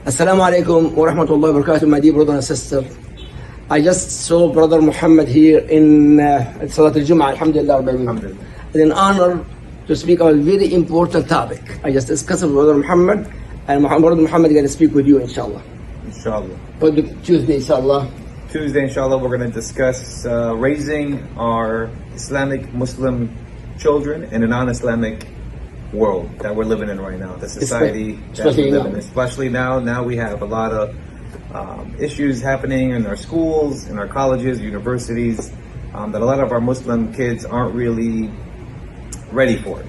Assalamu alaikum wa rahmatullahi wa barakatuh, my dear brother and sister. I just saw Brother Muhammad here in Salat al-Jum'ah, alhamdulillah. It's an honor to speak on a very important topic. I just discussed with Brother Muhammad, and Brother Muhammad is going to speak with you, inshallah. Inshallah. For the Tuesday, inshallah. Tuesday, inshallah, we're going to discuss raising our Islamic Muslim children in a non-Islamic world that we're living in right now, the society that we live in. Especially now. Now we have a lot of issues happening in our schools, in our colleges, universities, that a lot of our Muslim kids aren't really ready for it.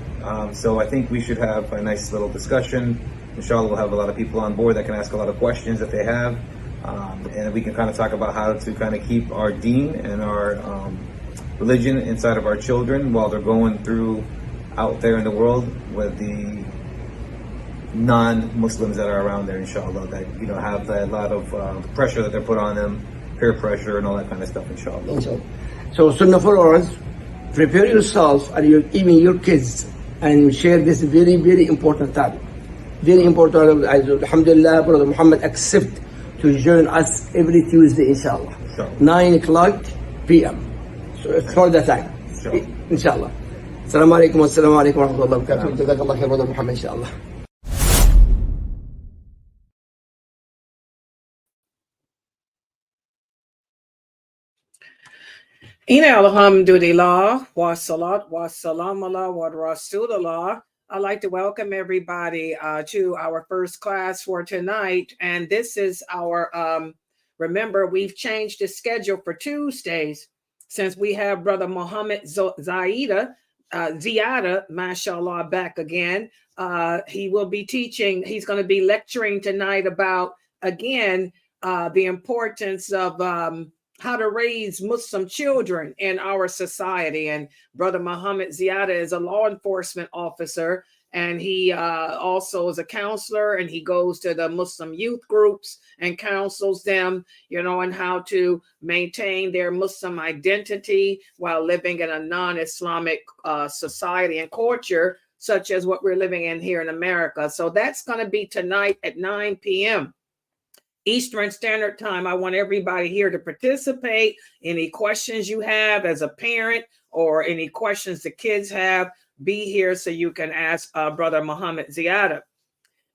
So I think we should have a nice little discussion. Inshallah, we'll have a lot of people on board that can ask a lot of questions that they have. And we can kind of talk about how to kind of keep our deen and our religion inside of our children while they're going through out there in the world with the non-Muslims that are around there, inshallah, that have a lot of pressure that they're put on them, peer pressure and all that kind of stuff, inshallah. So Sunnahfollowers, prepare yourself and even your kids and share this very, very important topic. Very important. Alhamdulillah, Brother Muhammad accept to join us every Tuesday, inshallah. 9 p.m. So it's for the time, inshallah. Assalamu alaikum wa rahmatullahi wa barakatuh. Jazakallah khair, Brother Muhammad, inshallah. Alhamdulillah, wa salat, wa salam ala wa rasulullah. I'd like to welcome everybody to our first class for tonight. And this is our, remember, we've changed the schedule for Tuesdays since we have Brother Muhammad Ziyada, mashallah, back again. He will be teaching, he's going to be lecturing tonight about, again, the importance of how to raise Muslim children in our society. And Brother Muhammad Ziyada is a law enforcement officer, and he also is a counselor, and he goes to the Muslim youth groups and counsels them, on how to maintain their Muslim identity while living in a non-Islamic society and culture, such as what we're living in here in America. So that's going to be tonight at 9 p.m. Eastern Standard Time. I want everybody here to participate. Any questions you have as a parent or any questions the kids have, be here so you can ask Brother Muhammad Ziyada.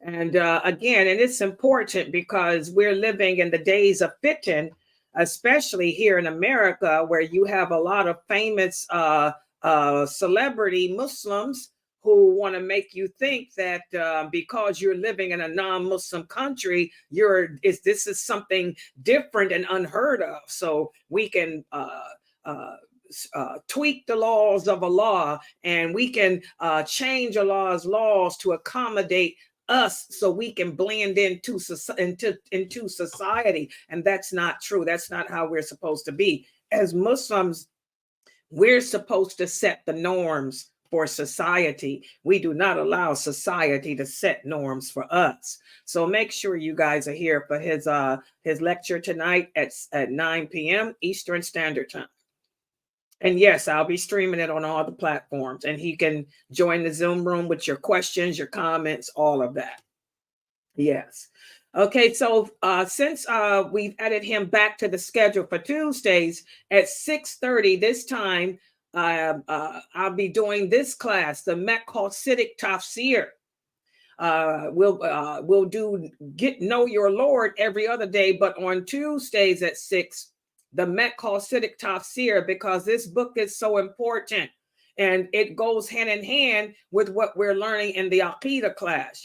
And again, and it's important because we're living in the days of fitan, especially here in America, where you have a lot of famous celebrity Muslims who want to make you think that because you're living in a non-Muslim country, this is something different and unheard of. So we can tweak the laws of Allah, and we can change Allah's laws to accommodate us so we can blend into society. And that's not true. That's not how we're supposed to be. As Muslims, we're supposed to set the norms for society. We do not allow society to set norms for us. So make sure you guys are here for his lecture tonight at 9 p.m. Eastern Standard Time. And yes, I'll be streaming it on all the platforms, and he can join the Zoom room with your questions, your comments, all of that. Yes. Okay, so since we've added him back to the schedule for Tuesdays at 6:30 this time, I'll be doing this class, the Maqasidic Tafsir. We'll do Know Your Lord every other day, but on Tuesdays at 6, the Maqasidic Tafsir, because this book is so important and it goes hand in hand with what we're learning in the Aqidah class.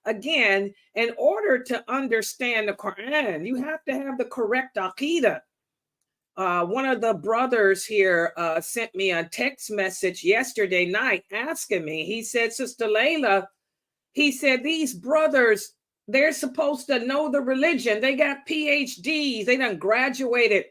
Again, in order to understand the Quran, you have to have the correct Aqidah. One of the brothers here sent me a text message yesterday night asking me, he said, Sister Layla, he said, these brothers, they're supposed to know the religion. They got PhDs. They done graduated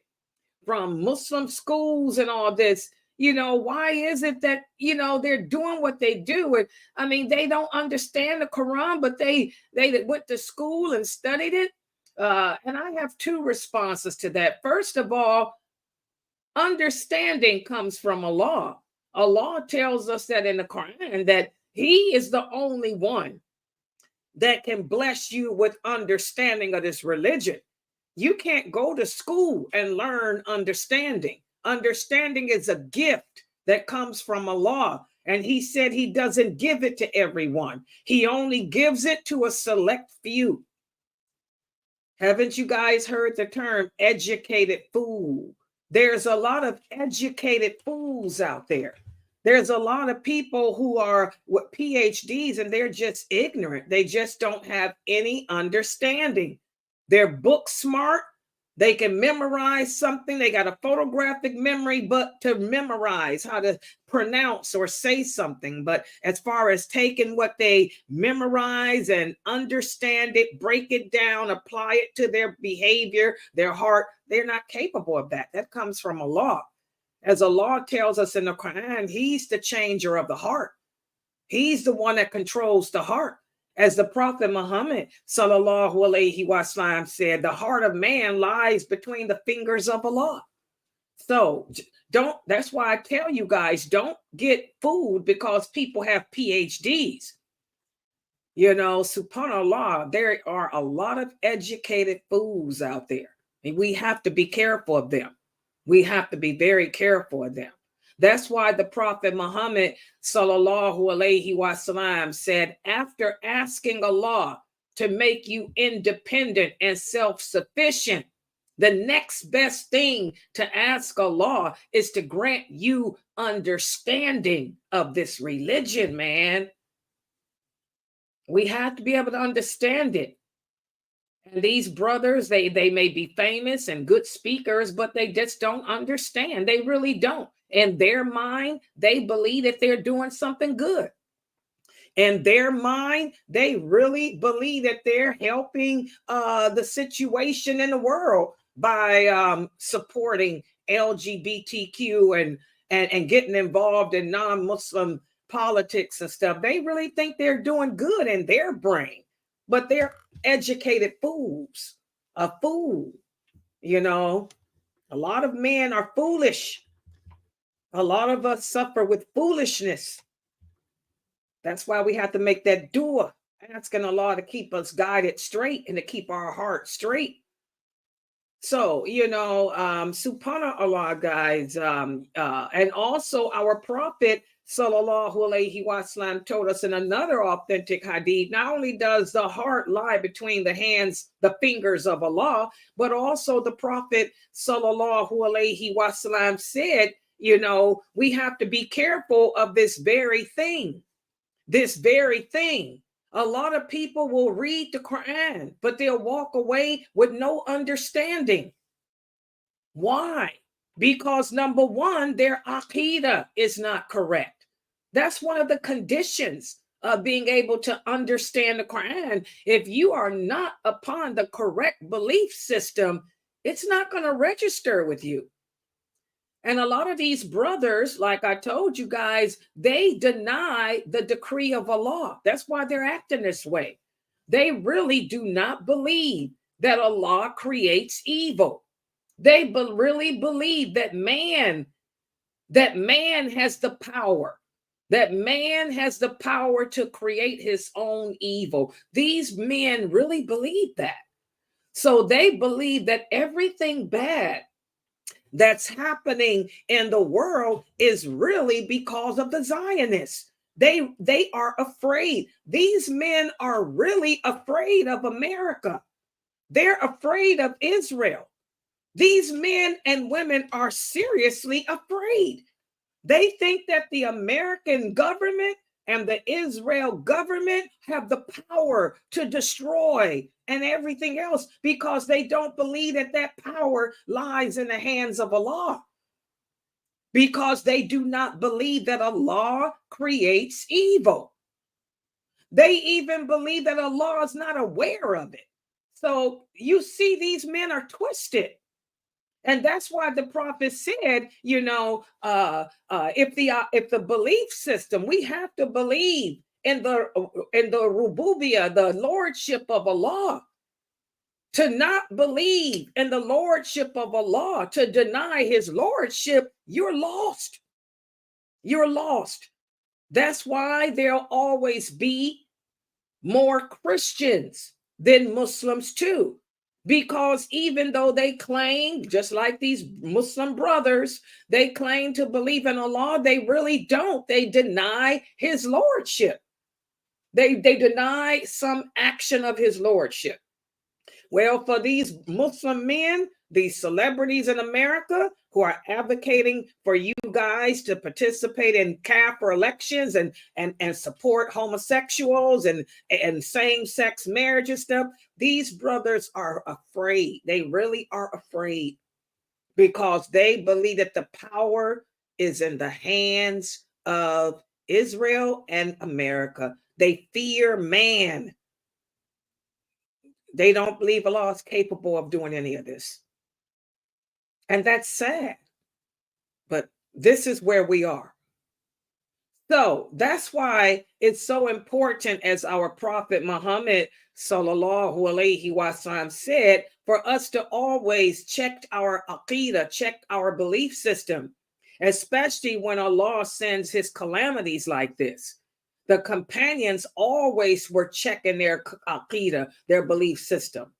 from Muslim schools and all this. Why is it that, they're doing what they do? And I mean, they don't understand the Quran, but they went to school and studied it. And I have two responses to that. First of all, understanding comes from Allah. Allah tells us that in the Quran, that He is the only one that can bless you with understanding of this religion. You can't go to school and learn understanding. Understanding is a gift that comes from Allah. And he said he doesn't give it to everyone. He only gives it to a select few. Haven't you guys heard the term educated fool? There's a lot of educated fools out there. There's a lot of people who are with PhDs and they're just ignorant. They just don't have any understanding. They're book smart. They can memorize something. They got a photographic memory, but to memorize how to pronounce or say something. But as far as taking what they memorize and understand it, break it down, apply it to their behavior, their heart, they're not capable of that. That comes from Allah. As Allah tells us in the Quran, he's the changer of the heart. He's the one that controls the heart. As the Prophet Muhammad sallallahu alaihi wasallam said, the heart of man lies between the fingers of Allah. So that's why I tell you guys, don't get fooled because people have PhDs. You know, subhanAllah, there are a lot of educated fools out there. And we have to be careful of them. We have to be very careful of them. That's why the Prophet Muhammad sallallahu alaihi wasallam said, after asking Allah to make you independent and self-sufficient, the next best thing to ask Allah is to grant you understanding of this religion, man. We have to be able to understand it. And these brothers, they may be famous and good speakers, but they just don't understand. They really don't. In their mind, they believe that they're doing something good. In their mind, they really believe that they're helping the situation in the world by supporting LGBTQ and getting involved in non-Muslim politics and stuff. They really think they're doing good in their brain, but they're educated fools. A fool, you know. A lot of men are foolish. A lot of us suffer with foolishness. That's why we have to make that dua, asking Allah to keep us guided straight and to keep our heart straight. So, you know, subhanAllah, guys, and also our Prophet sallallahu alaihi wasallam told us in another authentic hadith, not only does the heart lie between the hands, the fingers of Allah, but also the Prophet sallallahu alaihi wasallam said, you know, we have to be careful of this very thing. This very thing. A lot of people will read the Quran, but they'll walk away with no understanding. Why? Because number one, their aqidah is not correct. That's one of the conditions of being able to understand the Quran. If you are not upon the correct belief system, it's not going to register with you. And a lot of these brothers, like I told you guys, they deny the decree of Allah. That's why they're acting this way. They really do not believe that Allah creates evil. They really believe that man has the power, that man has the power to create his own evil. These men really believe that. So they believe that everything bad that's happening in the world is really because of the Zionists. They are afraid. These men are really afraid of America. They're afraid of Israel. These men and women are seriously afraid. They think that the American government and the Israel government have the power to destroy and everything else because they don't believe that that power lies in the hands of Allah. Because they do not believe that Allah creates evil. They even believe that Allah is not aware of it. So you see, these men are twisted. And that's why the Prophet said, you know, if the belief system, we have to believe in the rububiyah, the lordship of Allah. To not believe in the lordship of Allah, to deny his lordship, you're lost. You're lost. That's why there'll always be more Christians than Muslims too. Because even though they claim, just like these Muslim brothers, they claim to believe in Allah, they really don't. They deny his lordship. They deny some action of his lordship. Well, for these Muslim men, these celebrities in America who are advocating for you guys to participate in Kafir elections and support homosexuals and same-sex marriage and stuff, these brothers are afraid. They really are afraid because they believe that the power is in the hands of Israel and America. They fear man. They don't believe Allah is capable of doing any of this. And that's sad. But this is where we are. So that's why it's so important, as our Prophet Muhammad sallallahu alaihi wasallam said, for us to always check our aqidah, check our belief system, especially when Allah sends his calamities like this. The companions always were checking their aqidah, their belief system.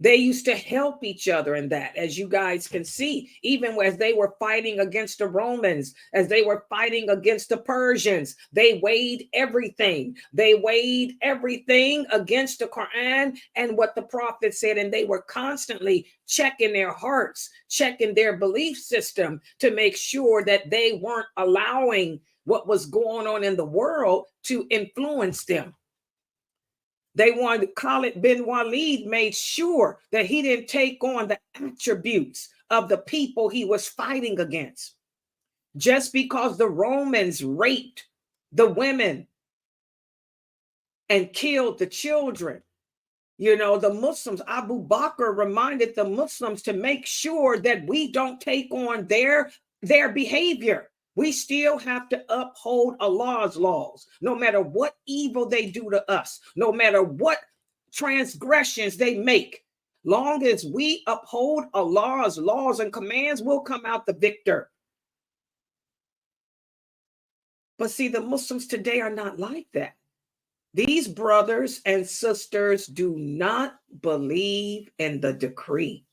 They used to help each other in that, as you guys can see, even as they were fighting against the Romans, as they were fighting against the Persians, they weighed everything. They weighed everything against the Quran and what the Prophet said, and they were constantly checking their hearts, checking their belief system to make sure that they weren't allowing what was going on in the world to influence them. They wanted, Khalid bin Walid made sure that he didn't take on the attributes of the people he was fighting against. Just because the Romans raped the women and killed the children, you know, the Muslims, Abu Bakr reminded the Muslims to make sure that we don't take on their behavior. We still have to uphold Allah's laws, no matter what evil they do to us, no matter what transgressions they make. Long as we uphold Allah's laws and commands, we'll come out the victor. But see, the Muslims today are not like that. These brothers and sisters do not believe in the decree.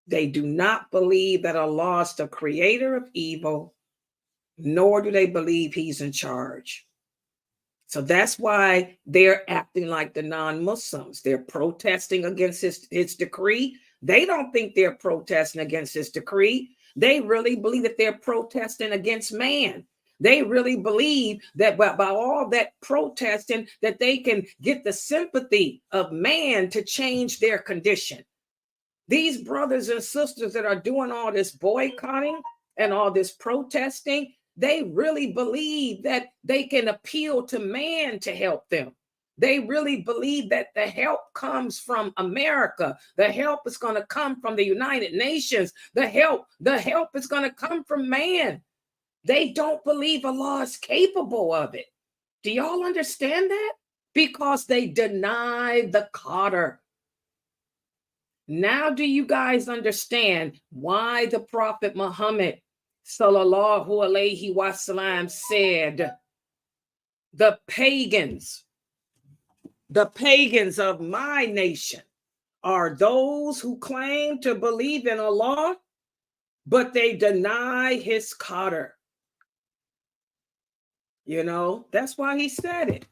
They do not believe that Allah is the creator of evil, nor do they believe he's in charge. So that's why they're acting like the non-Muslims. They're protesting against his decree. They don't think they're protesting against his decree. They really believe that they're protesting against man. They really believe that by all that protesting, that they can get the sympathy of man to change their condition. These brothers and sisters that are doing all this boycotting and all this protesting, they really believe that they can appeal to man to help them. They really believe that the help comes from America. The help is going to come from the United Nations. The help is going to come from man. They don't believe Allah is capable of it. Do y'all understand that? Because they deny the Qadr. Now do you guys understand why the Prophet Muhammad sallallahu alaihi wasallam said the pagans of my nation are those who claim to believe in Allah, but they deny his Qadr. You know, that's why he said it.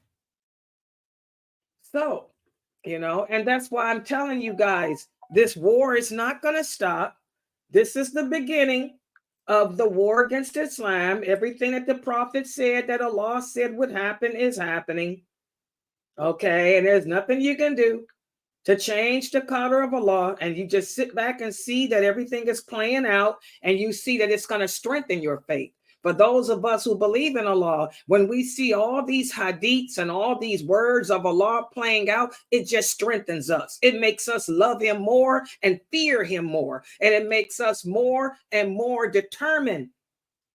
So, you know, and that's why I'm telling you guys, this war is not going to stop. This is the beginning of the war against Islam. Everything that the Prophet said that Allah said would happen is happening. Okay, and there's nothing you can do to change the Qadr of Allah, and you just sit back and see that everything is playing out, and you see that it's going to strengthen your faith. For those of us who believe in Allah, when we see all these hadiths and all these words of Allah playing out, it just strengthens us. It makes us love him more and fear him more. And it makes us more and more determined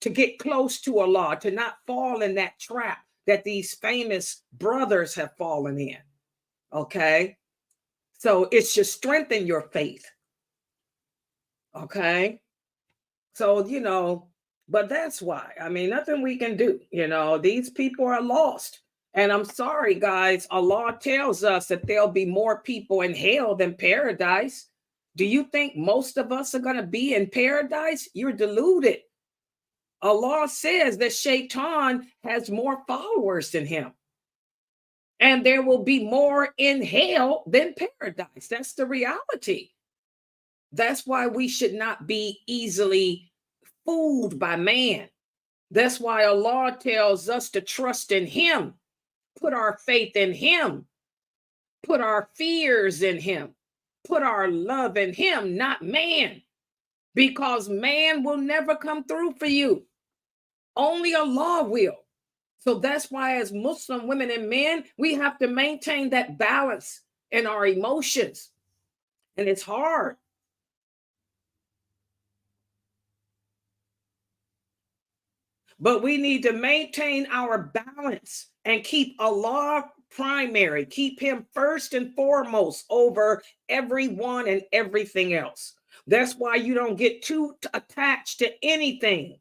to get close to Allah, to not fall in that trap that these famous brothers have fallen in. Okay? So it should strengthen your faith. Okay? So, you know, but that's why. I mean, nothing we can do. You know, these people are lost. And I'm sorry, guys, Allah tells us that there'll be more people in hell than paradise. Do you think most of us are going to be in paradise? You're deluded. Allah says that Shaitan has more followers than him. And there will be more in hell than paradise. That's the reality. That's why we should not be easily fooled by man. That's why Allah tells us to trust in him, put our faith in him, put our fears in him, put our love in him, not man, because man will never come through for you. Only Allah will. So that's why as Muslim women and men, we have to maintain that balance in our emotions. And it's hard. But we need to maintain our balance and keep Allah primary, keep him first and foremost over everyone and everything else. That's why you don't get too attached to anything,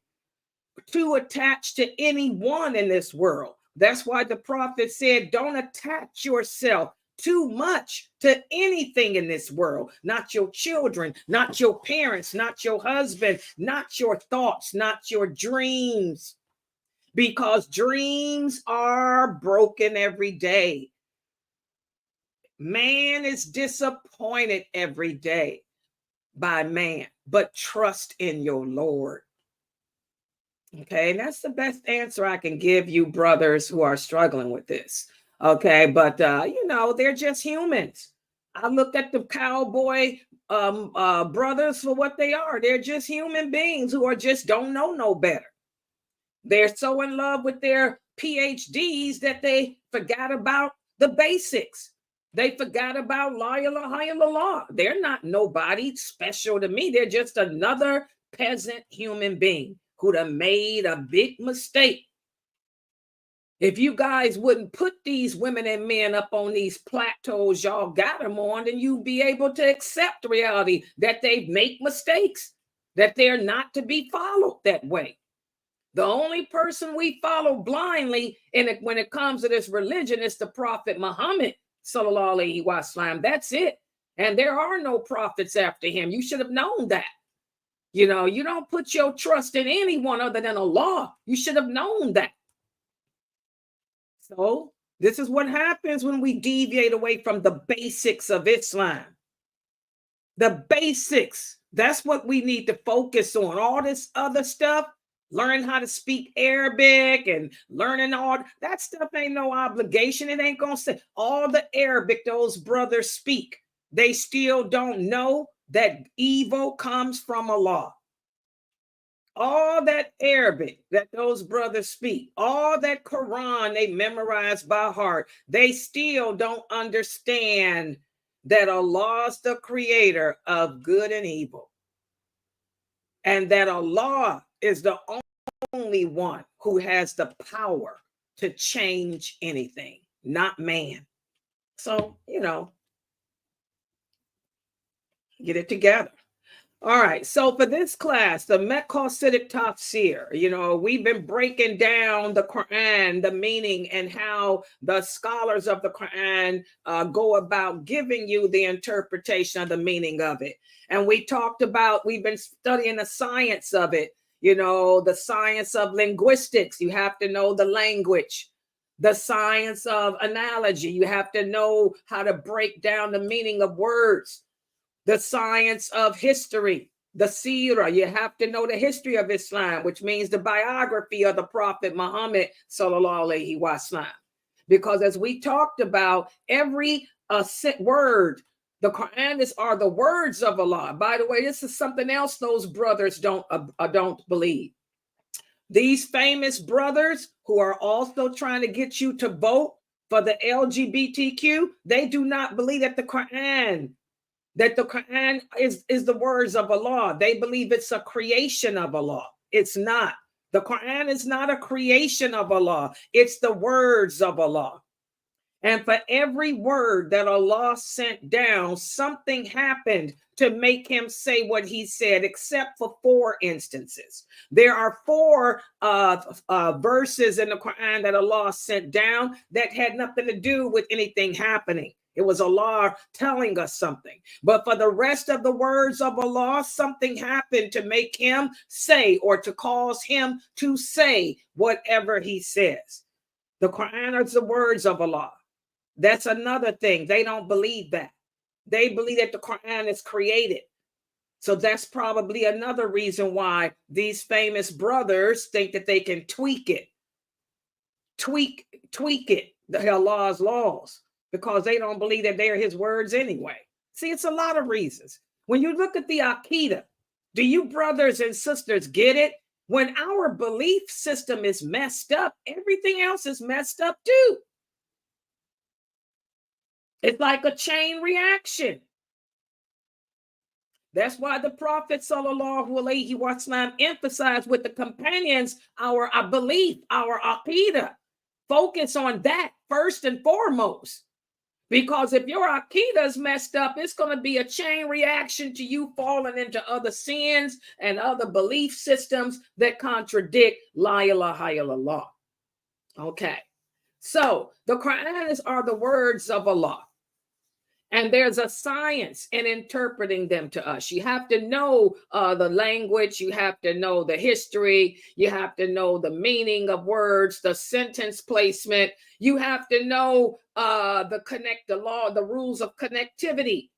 too attached to anyone in this world. That's why the prophet said, don't attach yourself too much to anything in this world, not your children, not your parents, not your husband, not your thoughts, not your dreams, because dreams are broken every day. Man is disappointed every day by man, but trust in your Lord. Okay, and that's the best answer I can give you, brothers who are struggling with this. Okay, but they're just humans. I look at the cowboy brothers for what they are. They're just human beings who are just don't know no better. They're so in love with their PhDs that they forgot about the basics. They forgot about la ilaha illallah. They're not nobody special to me. They're just another peasant human being who'd have made a big mistake. If you guys wouldn't put these women and men up on these plateaus y'all got them on, then you'd be able to accept the reality that they make mistakes, that they're not to be followed that way. The only person we follow blindly when it comes to this religion is the Prophet Muhammad, sallallahu alaihi wasallam. That's it. And there are no prophets after him. You should have known that. You don't put your trust in anyone other than Allah. You should have known that. So this is what happens when we deviate away from the basics of Islam. The basics. That's what we need to focus on. All this other stuff, learn how to speak Arabic and learning all that stuff ain't no obligation. It ain't going to say all the Arabic those brothers speak. They still don't know that evil comes from Allah. All that Arabic that those brothers speak, all that Quran they memorize by heart, they still don't understand that Allah's the creator of good and evil. And that Allah is the only one who has the power to change anything, not man. So, get it together. All right. So for this class, the Maqasidic Tafsir, we've been breaking down the Quran, the meaning, and how the scholars of the Quran go about giving you the interpretation of the meaning of it. And we've been studying the science of it, the science of linguistics. You have to know the language. The science of analogy. You have to know how to break down the meaning of words. The science of history, the seerah. You have to know the history of Islam, which means the biography of the Prophet Muhammad, sallallahu alaihi wasallam. Because as we talked about, every word, the Quran are the words of Allah. By the way, this is something else those brothers don't believe. These famous brothers who are also trying to get you to vote for the LGBTQ, they do not believe that the Quran is the words of Allah. They believe it's a creation of Allah. It's not. The Quran is not a creation of Allah. It's the words of Allah. And for every word that Allah sent down, something happened to make him say what he said, except for 4 instances. There are 4 verses in the Quran that Allah sent down that had nothing to do with anything happening. It was Allah telling us something. But for the rest of the words of Allah, something happened to make him say, or to cause him to say whatever he says. The Quran is the words of Allah. That's another thing. They don't believe that. They believe that the Quran is created. So that's probably another reason why these famous brothers think that they can tweak it, the Allah's laws, because they don't believe that they are his words anyway. See, it's a lot of reasons. When you look at the Aqidah, do you brothers and sisters get it? When our belief system is messed up, everything else is messed up too. It's like a chain reaction. That's why the Prophet ﷺ emphasized with the companions our belief, our aqidah. Focus on that first and foremost. Because if your aqidah is messed up, it's going to be a chain reaction to you falling into other sins and other belief systems that contradict La ilaha illallah. Okay. So the Qur'ans are the words of Allah. And there's a science in interpreting them to us. You have to know the language. You have to know the history. You have to know the meaning of words, the sentence placement. You have to know the rules of connectivity.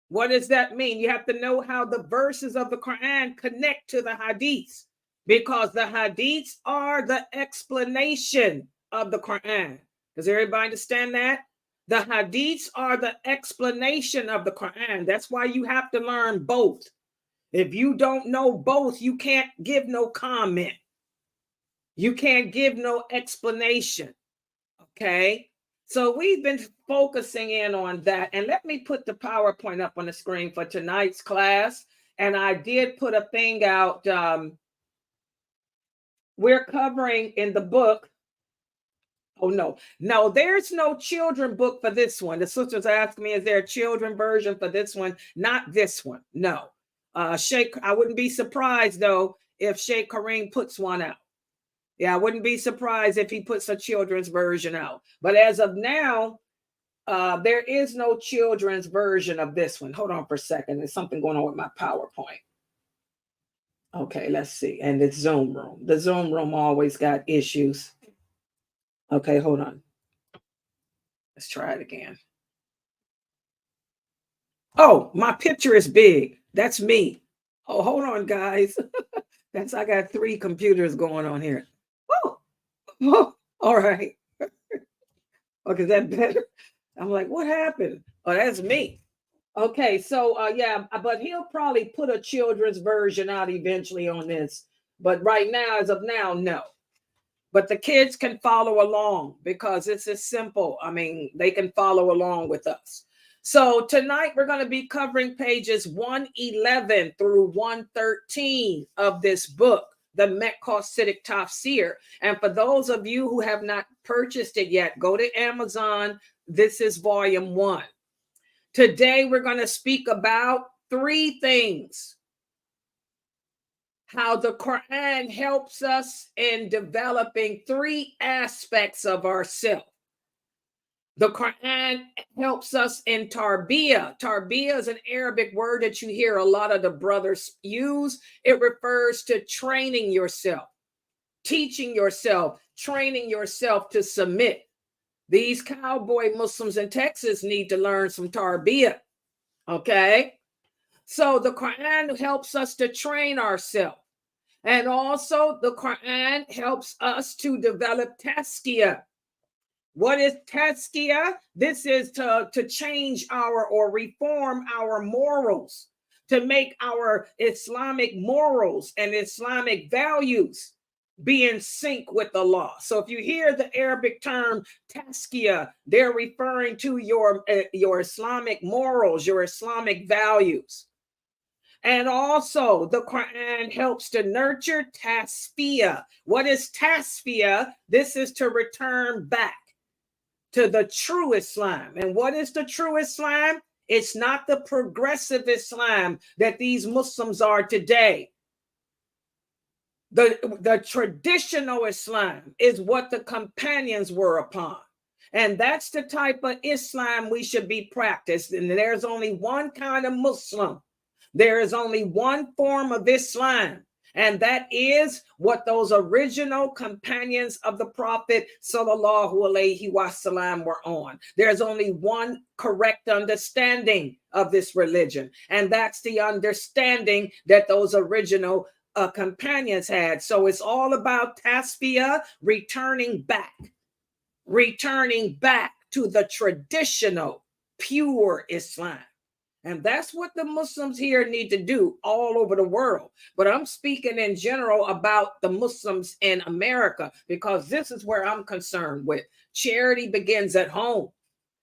What does that mean? You have to know how the verses of the Quran connect to the hadiths, because the hadiths are the explanation of the Quran. Does everybody understand that? The hadiths are the explanation of the Quran. That's why you have to learn both. If you don't know both, you can't give no comment. You can't give no explanation. Okay? So we've been focusing in on that. And let me put the PowerPoint up on the screen for tonight's class. And I did put a thing out. We're covering in the book. Oh, no, there's no children book for this one. The sisters asked me, is there a children version for this one? Not this one. No. I wouldn't be surprised, though, if Sheikh Kareem puts one out. Yeah, I wouldn't be surprised if he puts a children's version out. But as of now, there is no children's version of this one. Hold on for a second. There's something going on with my PowerPoint. Okay, let's see. And it's Zoom room. The Zoom room always got issues. Okay, hold on. Let's try it again. Oh, my picture is big. That's me. Oh, hold on, guys. I got 3 computers going on here. Oh, all right. Okay, is that better? I'm like, what happened? Oh, that's me. Okay, so yeah, but he'll probably put a children's version out eventually on this. But right now, as of now, no. But the kids can follow along because it's as simple. I mean, they can follow along with us. So tonight we're going to be covering pages 111 through 113 of this book, the Maqasidic Tafsir. And for those of you who have not purchased it yet, go to Amazon. This is volume 1. Today we're going to speak about 3 things. How the Quran helps us in developing 3 aspects of ourselves. The Quran helps us in Tarbiya. Tarbiya is an Arabic word that you hear a lot of the brothers use. It refers to training yourself, teaching yourself, training yourself to submit. These cowboy Muslims in Texas need to learn some Tarbiya. Okay? So the Quran helps us to train ourselves. And also the Quran helps us to develop Taskiyah. What is Taskiyah? This is to change or reform our morals, to make our Islamic morals and Islamic values be in sync with the law. So if you hear the Arabic term Taskiyah, they're referring to your Islamic morals, your Islamic values. And also, the Quran helps to nurture Tasfiyah. What is Tasfiyah? This is to return back, to the true Islam. And what is the true Islam? It's not the progressive Islam that these Muslims are today. The traditional Islam is what the companions were upon. And that's the type of Islam we should be practiced. And there's only one kind of Muslim. There is only one form of Islam. And that is what those original companions of the Prophet sallallahu alaihi wasallam were on. There's only one correct understanding of this religion. And that's the understanding that those original companions had. So it's all about Tasfiyah, returning back to the traditional, pure Islam. And that's what the Muslims here need to do all over the world. But I'm speaking in general about the Muslims in America, because this is where I'm concerned with. Charity begins at home.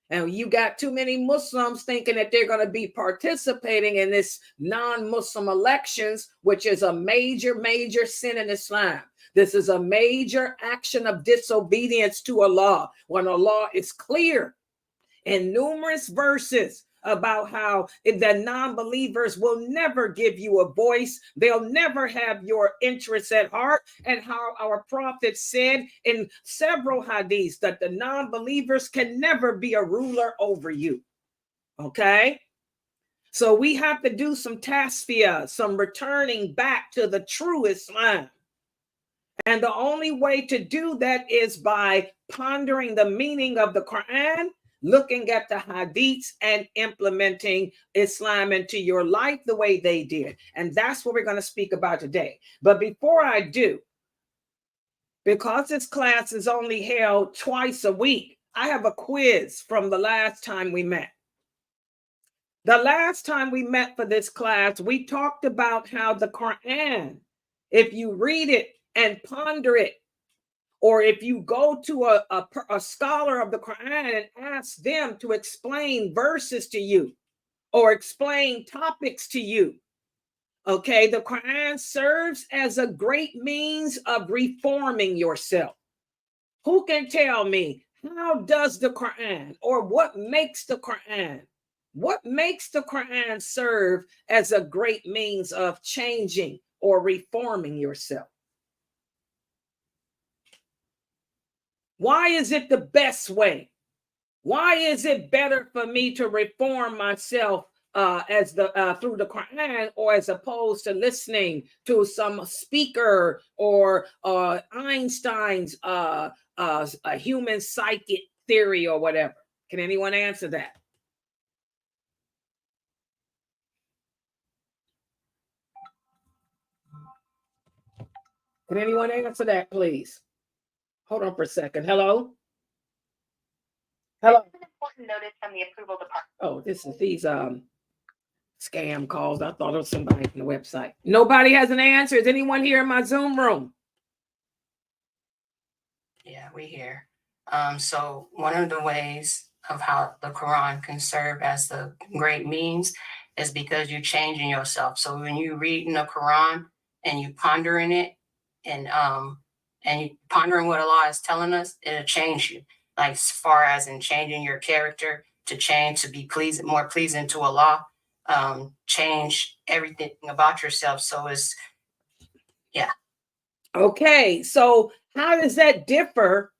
And you got too many Muslims thinking that they're going to be participating in this non-Muslim elections, which is a major, major sin in Islam. This is a major action of disobedience to Allah, when Allah is clear in numerous verses about how the non-believers will never give you a voice. They'll never have your interests at heart. And how our prophet said in several hadiths that the non-believers can never be a ruler over you. Okay? So we have to do some tasfiyah, some returning back to the true Islam. And the only way to do that is by pondering the meaning of the Quran, looking at the hadiths, and implementing Islam into your life the way they did. And that's what we're going to speak about today. But before I do, because this class is only held twice a week, I have a quiz from the last time we met. The last time we met for this class, we talked about how the Quran, if you read it and ponder it, or if you go to a scholar of the Quran and ask them to explain verses to you or explain topics to you, okay, the Quran serves as a great means of reforming yourself. Who can tell me, how does the Quran, or what makes the Quran serve as a great means of changing or reforming yourself? Why is it the best way? Why is it better for me to reform myself through the Quran, or as opposed to listening to some speaker or Einstein's a human psychic theory or whatever? Can anyone answer that? Can anyone answer that, please? Hold on for a second. Hello? Hello? An important notice from the approval department. Oh, this is these scam calls. I thought it was somebody from the website. Nobody has an answer. Is anyone here in my Zoom room? Yeah, we here. So one of the ways of how the Quran can serve as the great means is because you're changing yourself. So when you read in the Quran and you pondering it, and you pondering what Allah is telling us, it'll change you. Like as far as in changing your character to change, to be more pleasing to Allah, change everything about yourself. So it's, yeah. Okay, so how does that differ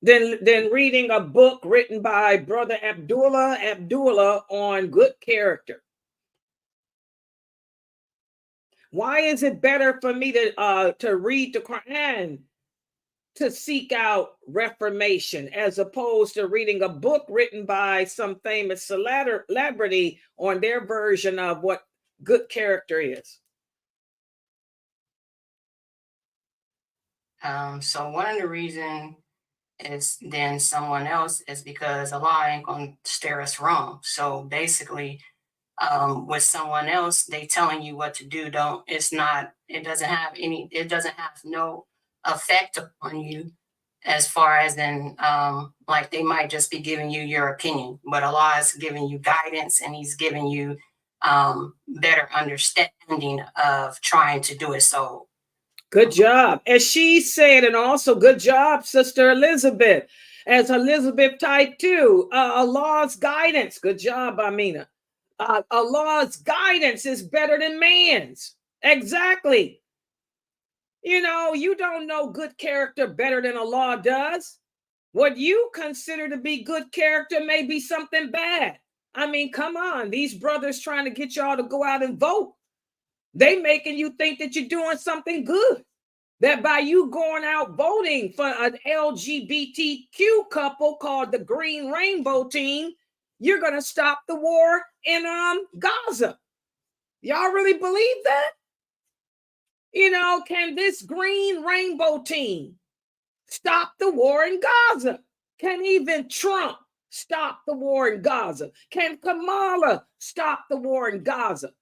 than reading a book written by Brother Abdullah on good character? Why is it better for me to read the Quran to seek out reformation, as opposed to reading a book written by some famous celebrity on their version of what good character is? So one of the reasons is then someone else is because Allah ain't gonna steer us wrong. So basically, with someone else, they telling you what to do. It doesn't have no effect upon you, as far as in like they might just be giving you your opinion, but Allah is giving you guidance, and He's giving you better understanding of trying to do it. So good job. As she said, and also good job, Sister Elizabeth. As Elizabeth typed too, Allah's guidance. Good job, Amina. Allah's guidance is better than man's. Exactly. You know, you don't know good character better than Allah does. What you consider to be good character may be something bad. I mean, come on. These brothers trying to get y'all to go out and vote. They making you think that you're doing something good. That by you going out voting for an LGBTQ couple called the Green Rainbow Team, you're going to stop the war in Gaza. Y'all really believe that? You know, can this Green Rainbow Team stop the war in Gaza? Can even Trump stop the war in Gaza? Can Kamala stop the war in Gaza?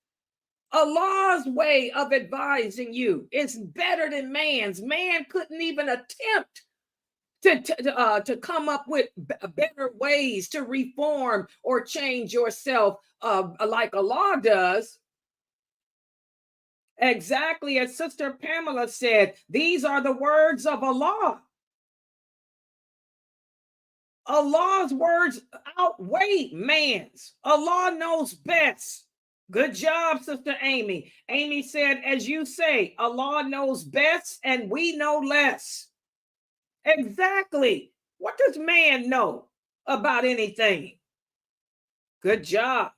Allah's way of advising you is better than man's. Man couldn't even attempt to come up with better ways to reform or change yourself like Allah does. Exactly as Sister Pamela said, these are the words of Allah. Allah's words outweigh man's. Allah knows best. Good job, Sister Amy. Amy said, as you say, Allah knows best and we know less. Exactly. What does man know about anything? Good job.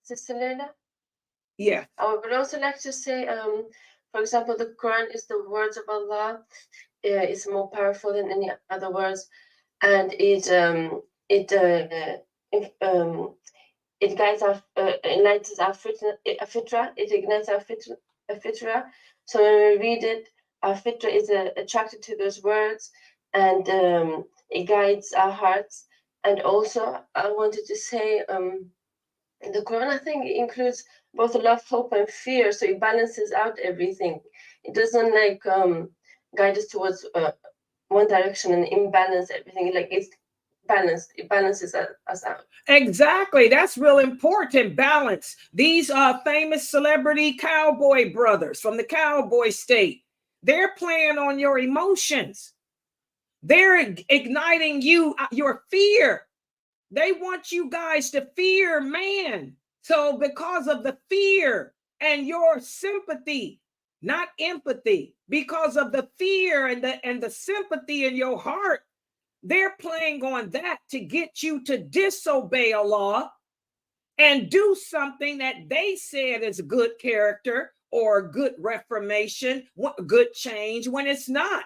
Sister Leila? Yeah. I would also like to say, for example, the Quran is the words of Allah. It's more powerful than any other words, and it guides our, enlightens our fitra. It ignites our fitra. So when we read it, our fitra is attracted to those words, and it guides our hearts. And also, I wanted to say, the Quran, I think, includes both love, hope, and fear. So it balances out everything. It doesn't like guide us towards one direction and imbalance everything. Like it's balanced. It balances us out. Exactly. That's real important. Balance. These are famous celebrity cowboy brothers from the cowboy state. They're playing on your emotions. They're igniting your fear. They want you guys to fear man. So because of the fear and your sympathy, not empathy, because of the fear and the sympathy in your heart, they're playing on that to get you to disobey Allah and do something that they said is good character or good reformation, good change, when it's not.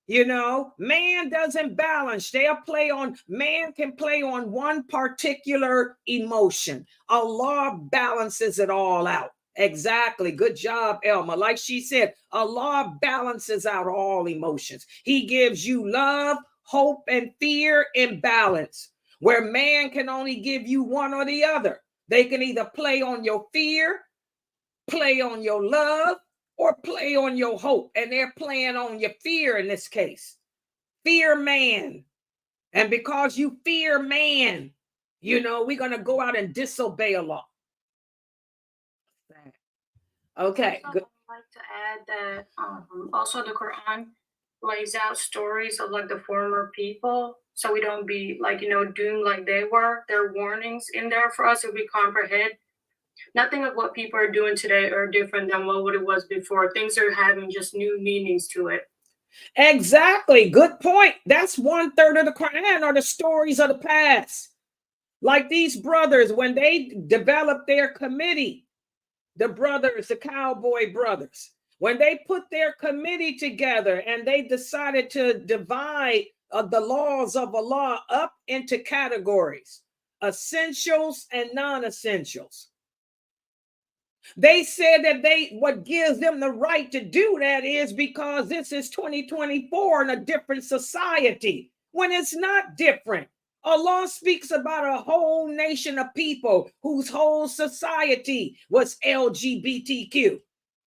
You know, man doesn't balance. Man can play on one particular emotion. Allah balances it all out. Exactly. Good job, Elma. Like she said, Allah balances out all emotions. He gives you love, hope, and fear in balance, where man can only give you one or the other. They can either play on your fear, play on your love, or play on your hope. And they're playing on your fear in this case. Fear man. And because you fear man, you know, we're going to go out and disobey Allah. Okay. Good. I'd like to add that also the Quran lays out stories of like the former people, so we don't be like, you know, doomed like they were. There are warnings in there for us if we comprehend. Nothing of what people are doing today are different than what it was before. Things are having just new meanings to it. Exactly. Good point. That's 1/3 of the Quran are the stories of the past. Like these brothers, when they developed their committee, the brothers, the cowboy brothers, when they put their committee together and they decided to divide the laws of Allah up into categories, essentials and non-essentials. They said that what gives them the right to do that is because this is 2024 in a different society, when it's not different. Allah speaks about a whole nation of people whose whole society was LGBTQ.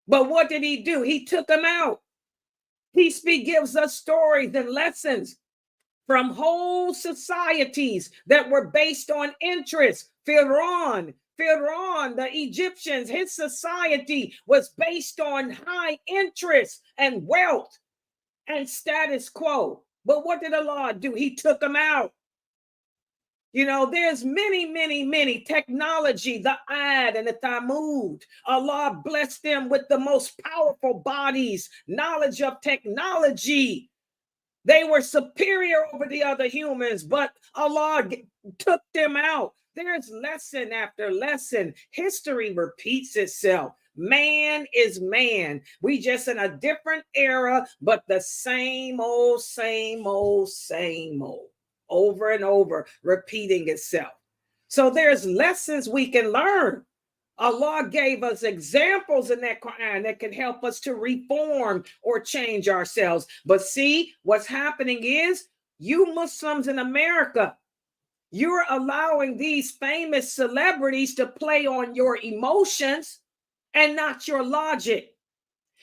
But what did he do? He took them out. He gives us stories and lessons from whole societies that were based on interest. Pharaoh, the Egyptians, his society was based on high interest and wealth and status quo. But what did Allah do? He took them out. You know, there's many technology, the Ad and the Thamud. Allah blessed them with the most powerful bodies, knowledge of technology. They were superior over the other humans, but Allah took them out. There's lesson after lesson. History repeats itself. Man is man. We just in a different era, but the same old, over and over, repeating itself. So there's lessons we can learn. Allah gave us examples in that Quran that can help us to reform or change ourselves. But see, what's happening is you Muslims in America, you're allowing these famous celebrities to play on your emotions and not your logic.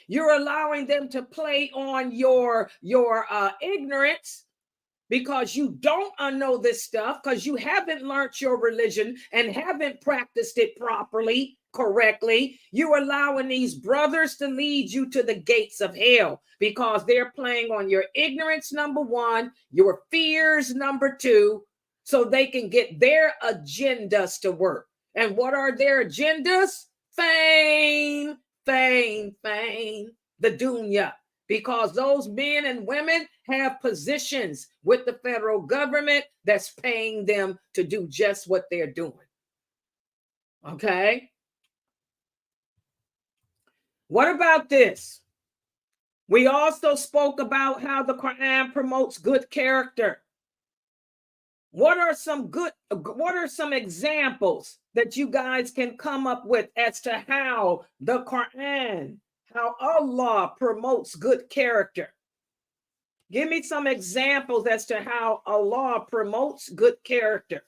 You're allowing them to play on your ignorance, because you don't know this stuff, because you haven't learned your religion and haven't practiced it properly, correctly. You're allowing these brothers to lead you to the gates of hell because they're playing on your ignorance, number one, your fears, number two, so they can get their agendas to work. And what are their agendas? Fame, the dunya. Because those men and women have positions with the federal government that's paying them to do just what they're doing. Okay? What about this? We also spoke about how the Quran promotes good character. What are some examples that you guys can come up with as to how the Quran, how Allah promotes good character? Give me some examples as to how Allah promotes good character.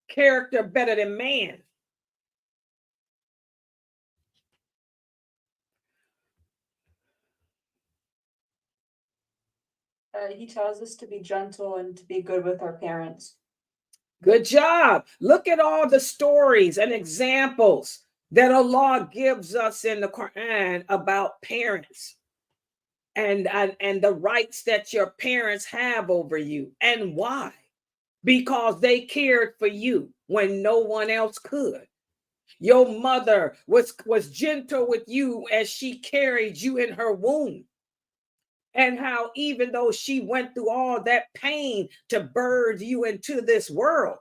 Character better than man. He tells us to be gentle and to be good with our parents. Good job. Look at all the stories and examples that Allah gives us in the Quran about parents and the rights that your parents have over you. And why? Because they cared for you when no one else could. Your mother was gentle with you as she carried you in her womb. And how even though she went through all that pain to birth you into this world,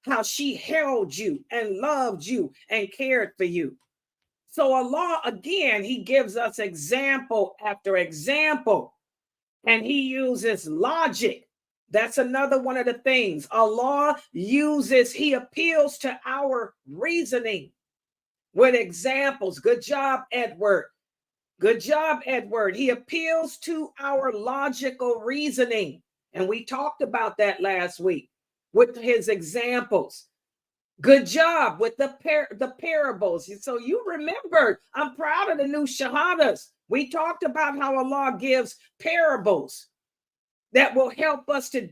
how she held you and loved you and cared for you. So Allah, again, he gives us example after example, and he uses logic. That's another one of the things. Allah he appeals to our reasoning with examples. Good job, Edward. Good job, Edward. He appeals to our logical reasoning. And we talked about that last week with his examples. Good job with the parables. So you remembered. I'm proud of the new shahadas. We talked about how Allah gives parables that will help us to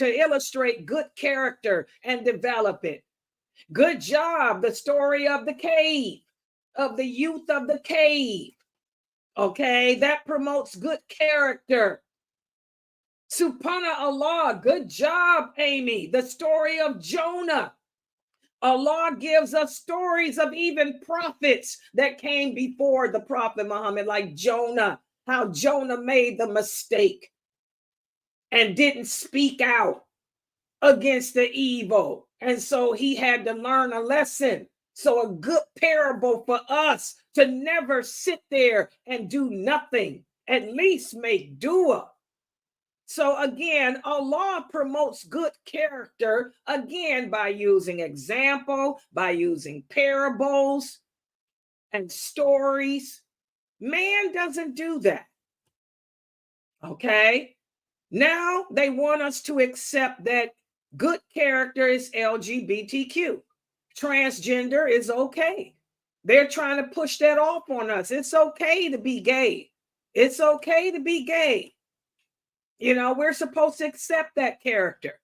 illustrate good character and develop it. Good job. The story of the cave, of the youth of the cave. Okay, that promotes good character. Subhanallah, good job, Amy. The story of Jonah. Allah gives us stories of even prophets that came before the Prophet Muhammad, like Jonah, how Jonah made the mistake and didn't speak out against the evil. And so he had to learn a lesson. So a good parable for us to never sit there and do nothing, at least make dua. So again, Allah promotes good character, again, by using example, by using parables and stories. Man doesn't do that. Okay? Now they want us to accept that good character is LGBTQ. Transgender is okay. They're trying to push that off on us. It's okay to be gay. It's okay to be gay. You know, we're supposed to accept that character.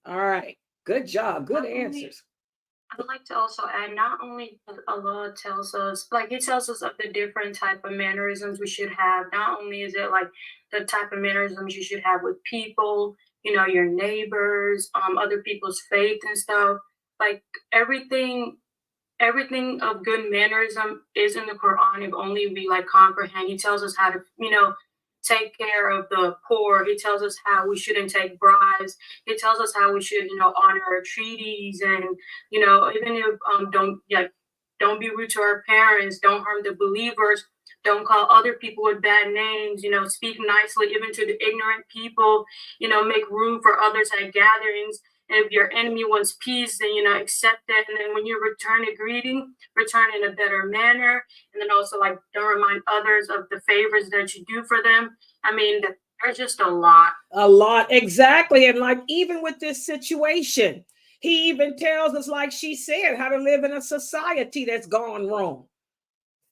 All right. Good job. Good answers. I'd like to also add, not only does Allah tells us, like He tells us of the different type of mannerisms we should have. Not only is it like the type of mannerisms you should have with people, your neighbors, other people's faith and stuff. Like everything, everything of good mannerism is in the Quran if only we like comprehend. He tells us how to, take care of the poor. He tells us how we shouldn't take bribes. He tells us how we should, honor our treaties, and even if don't be rude to our parents, don't harm the believers, don't call other people with bad names, speak nicely even to the ignorant people, make room for others at gatherings. And if your enemy wants peace, then accept it. And then when you return a greeting, return in a better manner. And then also like don't remind others of the favors that you do for them. I mean, there's just a lot. A lot, exactly. And like even with this situation, he even tells us, like she said, how to live in a society that's gone wrong.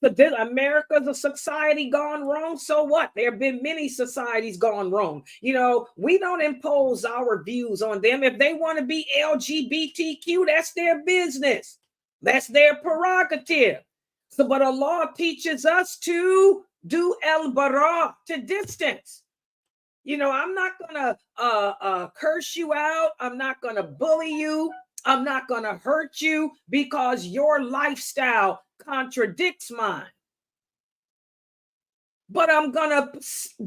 But then America's a society gone wrong. So what? There have been many societies gone wrong. We don't impose our views on them. If they want to be LGBTQ, that's their business. That's their prerogative. So, but Allah teaches us to do al-bara, to distance. I'm not going to curse you out. I'm not going to bully you. I'm not going to hurt you because your lifestyle contradicts mine. But I'm going to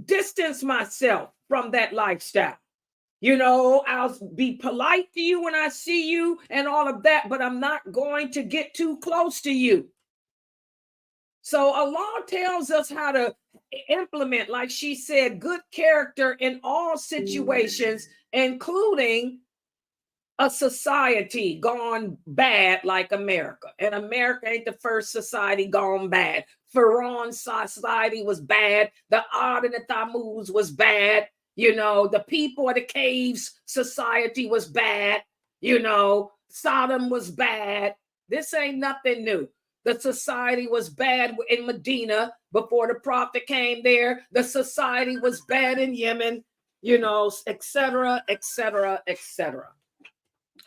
distance myself from that lifestyle. I'll be polite to you when I see you and all of that, but I'm not going to get too close to you. So Allah tells us how to implement, like she said, good character in all situations, including a society gone bad like America. And America ain't the first society gone bad. Pharaoh's society was bad. The Ad and the Tammuz was bad. The people of the caves society was bad. Sodom was bad. This ain't nothing new. The society was bad in Medina before the prophet came there. The society was bad in Yemen, etc., etc., etc.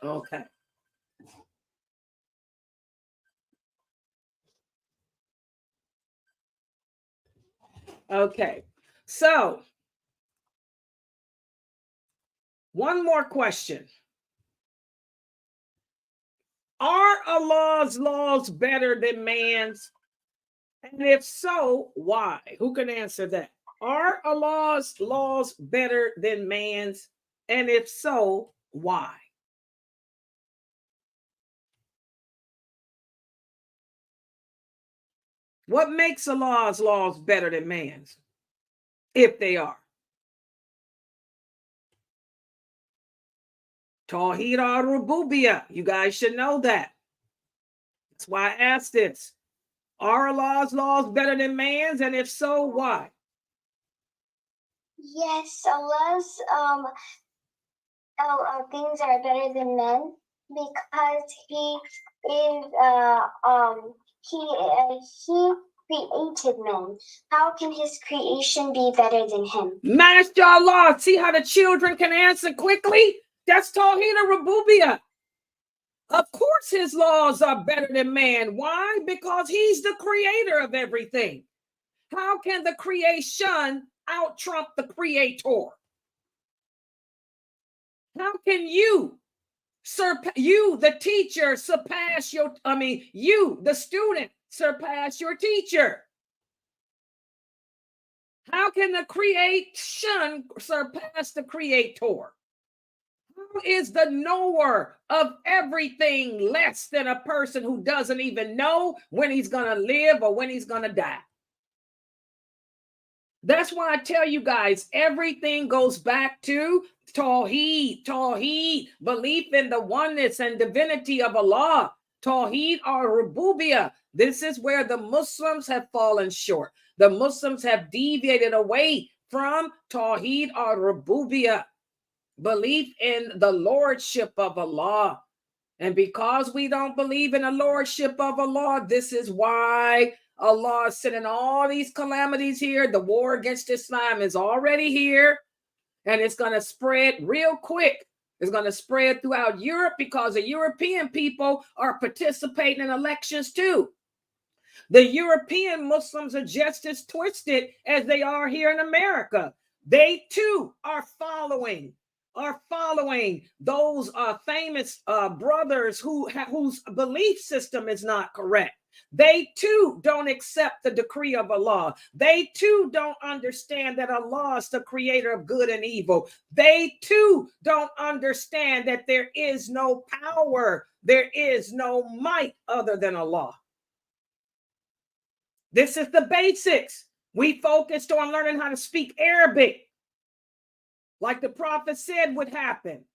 Okay. Okay. So, one more question. Are Allah's laws better than man's? And if so, why? Who can answer that? Are Allah's laws better than man's? And if so, why? What makes Allah's laws better than man's, if they are? Tawheed al-Rububiyyah. You guys should know that. That's why I asked this. Are Allah's laws better than man's? And if so, why? Yes, Allah's things are better than men because He created men. How can His creation be better than Him? MashaAllah. See how the children can answer quickly? That's Tawheed al-Rububiyyah. Of course His laws are better than man. Why? Because He's the creator of everything. How can the creation out-trump the creator? How can you, the teacher, surpass you, the student, surpass your teacher? How can the creation surpass the creator? How is the knower of everything less than a person who doesn't even know when he's going to live or when he's going to die? That's why I tell you guys, everything goes back to Tawheed, belief in the oneness and divinity of Allah. Tawheed al-Rububiyyah. This is where the Muslims have fallen short. The Muslims have deviated away from Tawheed al-Rububiyyah, belief in the lordship of Allah. And because we don't believe in the lordship of Allah, this is why Allah is sending all these calamities here. The war against Islam is already here, and it's going to spread real quick. It's going to spread throughout Europe because the European people are participating in elections too. The European Muslims are just as twisted as they are here in America. They too are following those famous brothers whose belief system is not correct. They too don't accept the decree of Allah. They too don't understand that Allah is the creator of good and evil. They too don't understand that there is no power, there is no might other than Allah. This is the basics. We focused on learning how to speak Arabic, like the Prophet said would happen.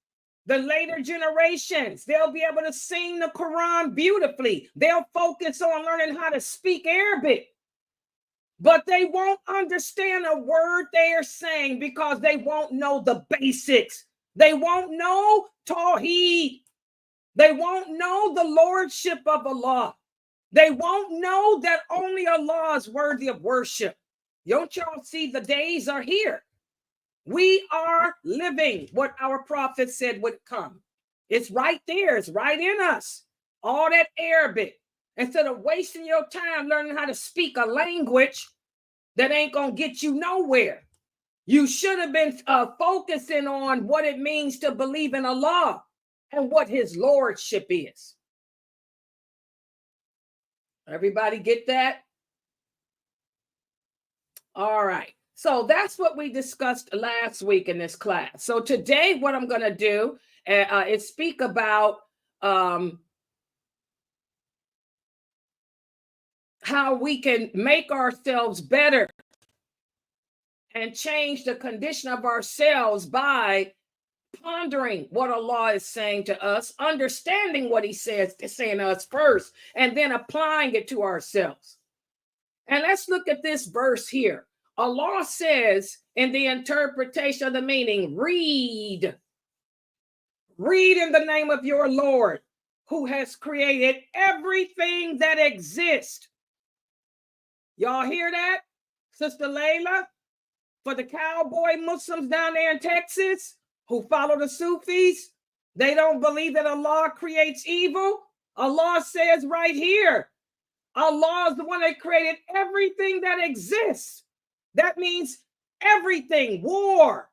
The later generations, they'll be able to sing the Quran beautifully. They'll focus on learning how to speak Arabic, but they won't understand a word they are saying because they won't know the basics. They won't know Tawheed. They won't know the lordship of Allah. They won't know that only Allah is worthy of worship. Don't y'all see the days are here? We are living what our prophet said would come. It's right there. It's right in us. All that Arabic. Instead of wasting your time learning how to speak a language that ain't going to get you nowhere, you should have been focusing on what it means to believe in Allah and what his lordship is. Everybody get that? All right. So that's what we discussed last week in this class. So today, what I'm going to do is speak about how we can make ourselves better and change the condition of ourselves by pondering what Allah is saying to us, understanding what he says to saying to us first, and then applying it to ourselves. And let's look at this verse here. Allah says in the interpretation of the meaning, read in the name of your Lord, who has created everything that exists. Y'all hear that, Sister Layla? For the cowboy Muslims down there in Texas who follow the Sufis, they don't believe that Allah creates evil. Allah says right here, Allah is the one that created everything that exists. That means everything. War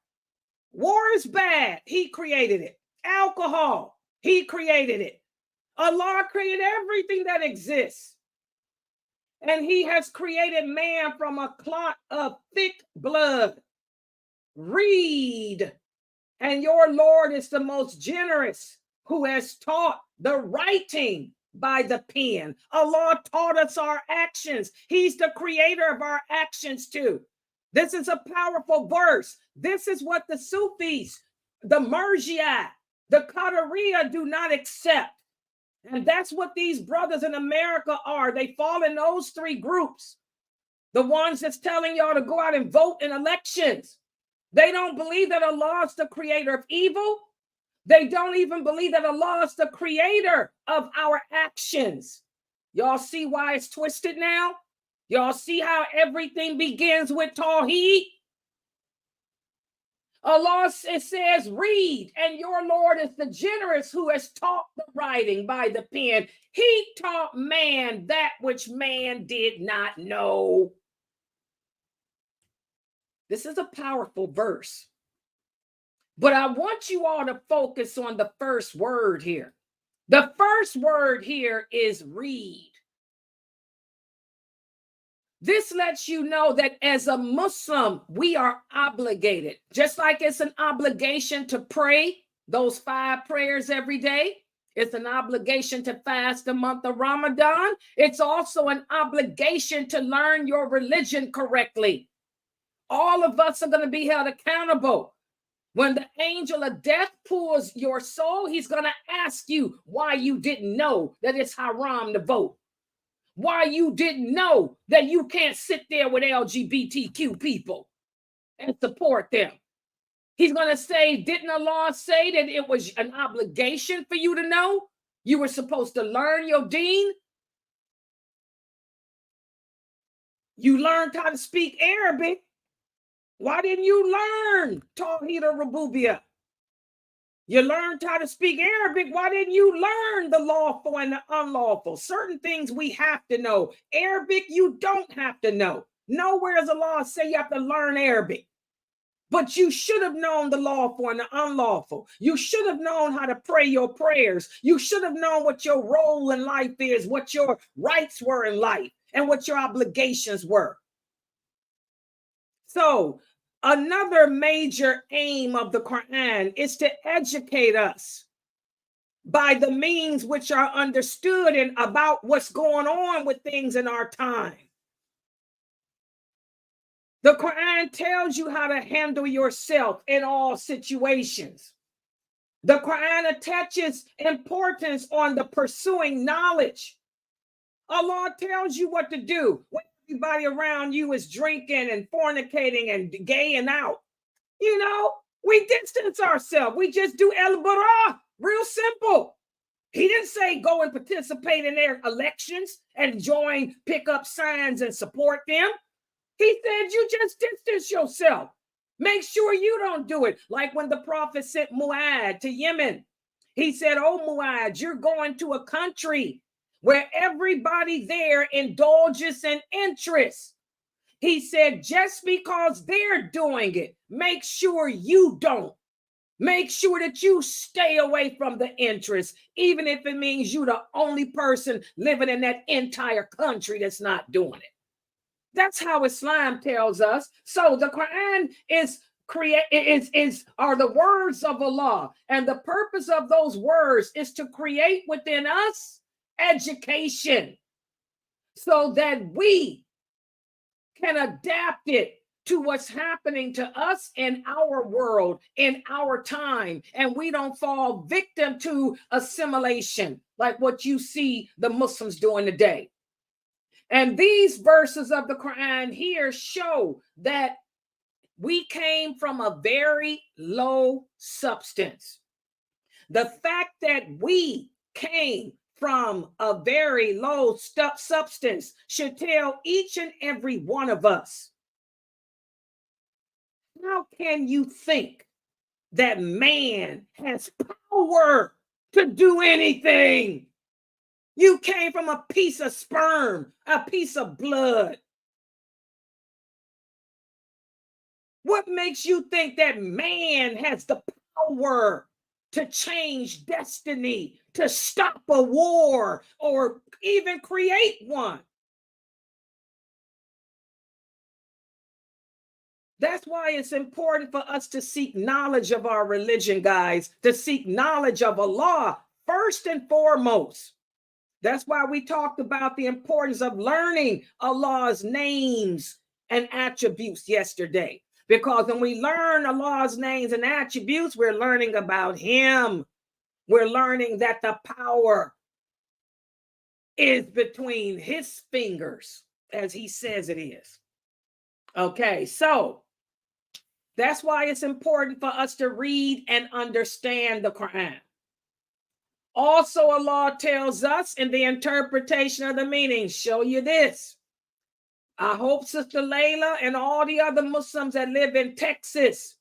is bad. He created it. Alcohol, he created it. Allah created everything that exists. And he has created man from a clot of thick blood. Read. And your Lord is the most generous, who has taught the writing by the pen. Allah taught us our actions. He's the creator of our actions too. This is a powerful verse. This is what the Sufis, the Murji'ah, the Qadariya do not accept. And that's what these brothers in America are. They fall in those three groups. The ones that's telling y'all to go out and vote in elections. They don't believe that Allah is the creator of evil. They don't even believe that Allah is the creator of our actions. Y'all see why it's twisted now? Y'all see how everything begins with Tawheed? Allah, it says, read, and your Lord is the generous, who has taught the writing by the pen. He taught man that which man did not know. This is a powerful verse. But I want you all to focus on the first word here. The first word here is read. This lets you know that as a Muslim, we are obligated, just like it's an obligation to pray those 5 prayers every day. It's an obligation to fast the month of Ramadan. It's also an obligation to learn your religion correctly. All of us are going to be held accountable. When the angel of death pulls your soul, he's going to ask you why you didn't know that it's haram to vote. Why you didn't know that you can't sit there with LGBTQ people and support them. He's going to say, didn't Allah say that it was an obligation for you to know? You were supposed to learn your deen. You learned how to speak Arabic. Why didn't you learn Tawheed or Rububiyyah? You learned how to speak Arabic. Why didn't you learn the lawful and the unlawful? Certain things we have to know. Arabic, you don't have to know. Nowhere does the law say you have to learn Arabic. But you should have known the lawful and the unlawful. You should have known how to pray your prayers. You should have known what your role in life is, what your rights were in life, and what your obligations were. So, another major aim of the Quran is to educate us by the means which are understood and about what's going on with things in our time. The Quran tells you how to handle yourself in all situations. The Quran attaches importance on the pursuing knowledge. Allah tells you what to do when everybody around you is drinking and fornicating and gaying out. You know, we distance ourselves. We just do el-bara, real simple. He didn't say go and participate in their elections and join, pick up signs and support them. He said you just distance yourself. Make sure you don't do it. Like when the Prophet sent Mu'adh to Yemen. He said, oh, Mu'adh, you're going to a country where everybody there indulges in interest. He said, just because they're doing it, make sure you don't. Make sure that you stay away from the interest, even if it means you're the only person living in that entire country that's not doing it. That's how Islam tells us. So the Quran are the words of Allah, and the purpose of those words is to create within us education so that we can adapt it to what's happening to us in our world, in our time, and we don't fall victim to assimilation like what you see the Muslims doing today. And these verses of the Quran here show that we came from a very low substance. The fact that we came from a very low substance should tell each and every one of us, how can you think that man has power to do anything? You came from a piece of sperm, a piece of blood. What makes you think that man has the power to change destiny, to stop a war, or even create one? That's why it's important for us to seek knowledge of our religion, guys, to seek knowledge of Allah first and foremost. That's why we talked about the importance of learning Allah's names and attributes yesterday. Because when we learn Allah's names and attributes, we're learning about Him. We're learning that the power is between His fingers, as He says it is. Okay, so that's why it's important for us to read and understand the Quran. Also, Allah tells us in the interpretation of the meaning, show you this. I hope Sister Layla and all the other Muslims that live in Texas,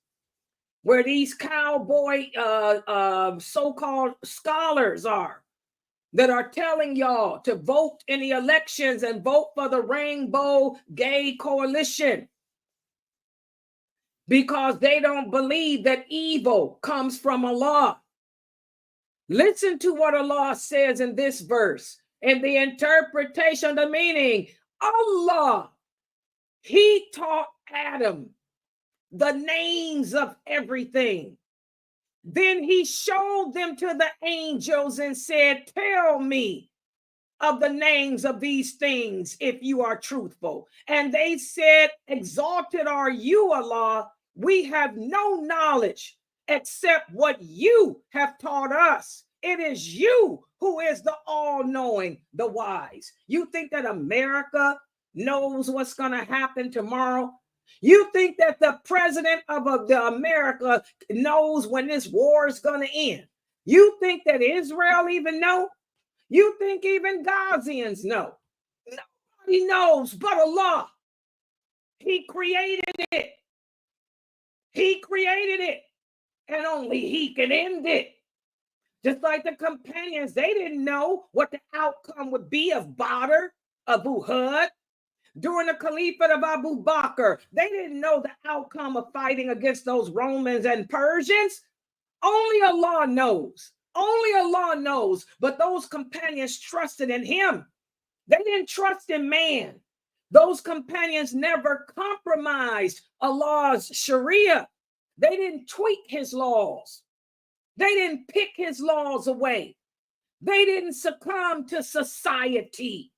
where these cowboy so-called scholars are, that are telling y'all to vote in the elections and vote for the Rainbow Gay Coalition because they don't believe that evil comes from Allah. Listen to what Allah says in this verse, in the interpretation of the meaning. Allah, He taught Adam the names of everything. Then He showed them to the angels and said, tell me of the names of these things if you are truthful. And they said, exalted are you, Allah. We have no knowledge except what you have taught us. It is you who is the all-knowing, the wise. You think that America knows what's going to happen tomorrow? You think that the president of the America knows when this war is going to end? You think that Israel even know? You think even Gazians know? Nobody knows but Allah. He created it. He created it. and only he can end it. Just like the companions, they didn't know what the outcome would be of Badr, of Uhud. During the Caliphate of Abu Bakr, they didn't know the outcome of fighting against those Romans and Persians. Only Allah knows. Only Allah knows. But those companions trusted in him. They didn't trust in man. Those companions never compromised Allah's Sharia. They didn't tweak his laws. They didn't pick his laws away. They didn't succumb to society